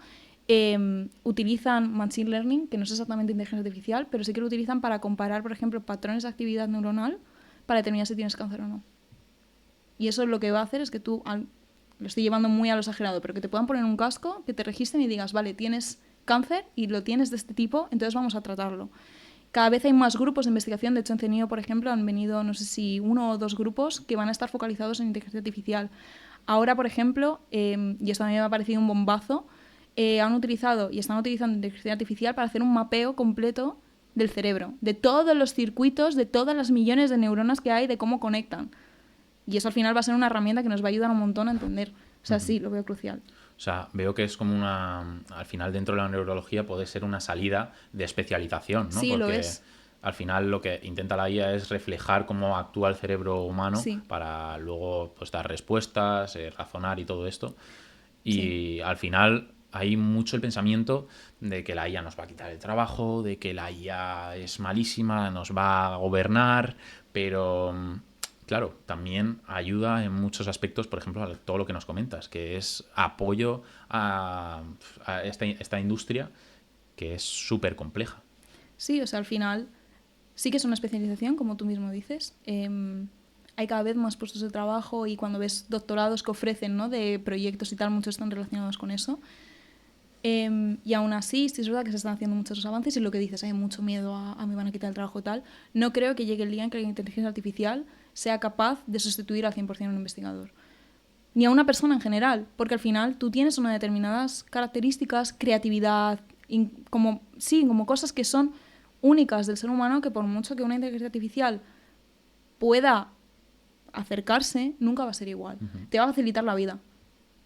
utilizan Machine Learning, que no es exactamente inteligencia artificial, pero sí que lo utilizan para comparar, por ejemplo, patrones de actividad neuronal para determinar si tienes cáncer o no. Y eso lo que va a hacer es que tú, lo estoy llevando muy a lo exagerado, pero que te puedan poner un casco, que te registren y digas, vale, tienes cáncer y lo tienes de este tipo, entonces vamos a tratarlo. Cada vez hay más grupos de investigación. De hecho, en CENIO, por ejemplo, han venido, no sé si 1 o 2 grupos que van a estar focalizados en inteligencia artificial. Ahora, por ejemplo, y esto a mí me ha parecido un bombazo, han utilizado y están utilizando inteligencia artificial para hacer un mapeo completo del cerebro, de todos los circuitos, de todas las millones de neuronas que hay, de cómo conectan. Y eso al final va a ser una herramienta que nos va a ayudar un montón a entender. O sea, sí, lo veo crucial. O sea, veo que es como al final dentro de la neurología puede ser una salida de especialización, ¿no? Sí, porque lo es. al final lo que intenta la IA es reflejar cómo actúa el cerebro humano Sí. para luego pues dar respuestas, razonar y todo esto. Y Sí. al final hay mucho el pensamiento de que la IA nos va a quitar el trabajo, de que la IA es malísima, nos va a gobernar, pero claro, también ayuda en muchos aspectos, por ejemplo, a todo lo que nos comentas, que es apoyo a esta industria que es súper compleja. Sí, o sea, al final sí que es una especialización, como tú mismo dices. Hay cada vez más puestos de trabajo y cuando ves doctorados que ofrecen, ¿no?, de proyectos y tal, muchos están relacionados con eso. Y aún así, sí es verdad que se están haciendo muchos avances y lo que dices, hay mucho miedo a me van a quitar el trabajo y tal. No creo que llegue el día en que la inteligencia artificial sea capaz de sustituir al 100% a un investigador. Ni a una persona en general, porque al final tú tienes unas determinadas características, creatividad, como cosas que son únicas del ser humano, que por mucho que una inteligencia artificial pueda acercarse, nunca va a ser igual. Te va a facilitar la vida.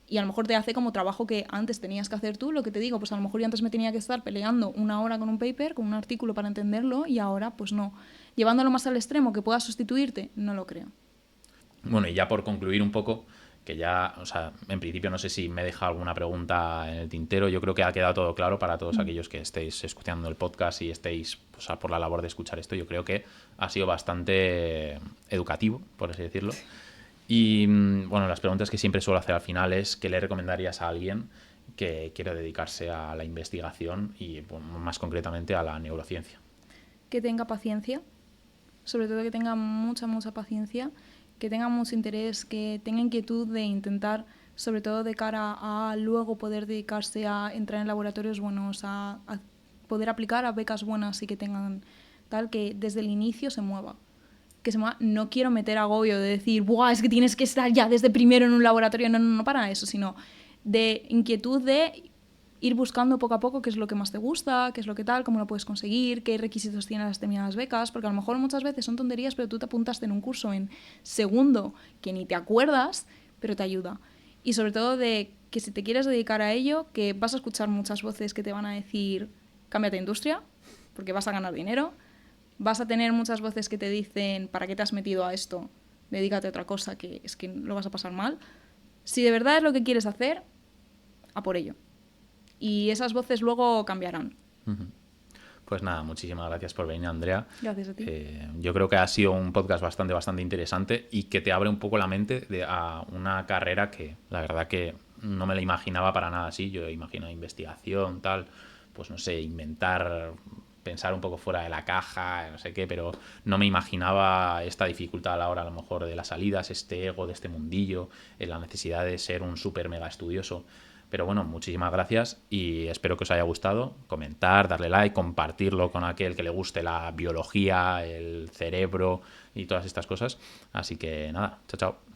Y a lo mejor te hace como trabajo que antes tenías que hacer tú, lo que te digo, pues a lo mejor yo antes me tenía que estar peleando 1 hora con un paper, con un artículo para entenderlo, y ahora pues no. Llevándolo más al extremo, que pueda sustituirte, no lo creo. Bueno, y ya por concluir un poco, que ya, o sea, en principio no sé si me deja alguna pregunta en el tintero, yo creo que ha quedado todo claro para todos aquellos que estéis escuchando el podcast y estéis pues, por la labor de escuchar esto, yo creo que ha sido bastante educativo, por así decirlo. Y bueno, las preguntas que siempre suelo hacer al final es ¿qué le recomendarías a alguien que quiera dedicarse a la investigación y bueno, más concretamente a la neurociencia? Que tenga paciencia, sobre todo que tenga mucha paciencia, que tenga mucho interés, que tenga inquietud de intentar, sobre todo de cara a luego poder dedicarse a entrar en laboratorios buenos, a poder aplicar a becas buenas y que tengan tal, que desde el inicio se mueva. Que se mueva. No quiero meter agobio de decir, ¡buah! Es que tienes que estar ya desde primero en un laboratorio. No para eso, sino de inquietud de ir buscando poco a poco qué es lo que más te gusta, qué es lo que tal, cómo lo puedes conseguir, qué requisitos tienen las determinadas becas, porque a lo mejor muchas veces son tonterías, pero tú te apuntaste en un curso en segundo que ni te acuerdas, pero te ayuda. Y sobre todo de que si te quieres dedicar a ello, que vas a escuchar muchas voces que te van a decir, cámbiate de industria, porque vas a ganar dinero. Vas a tener muchas voces que te dicen, ¿para qué te has metido a esto? Dedícate a otra cosa, que es que lo vas a pasar mal. Si de verdad es lo que quieres hacer, a por ello. Y esas voces luego cambiarán. Pues nada, muchísimas gracias por venir, Andrea. Gracias a ti. Yo creo que ha sido un podcast bastante interesante y que te abre un poco la mente a una carrera que la verdad que no me la imaginaba para nada así. Yo imagino investigación, tal, pues no sé, inventar pensar un poco fuera de la caja, no sé qué, pero no me imaginaba esta dificultad a la hora a lo mejor de las salidas, este ego de este mundillo, la necesidad de ser un súper mega estudioso. Pero bueno, muchísimas gracias y espero que os haya gustado. Comentar, darle like, compartirlo con aquel que le guste la biología, el cerebro y todas estas cosas. Así que nada, chao, chao.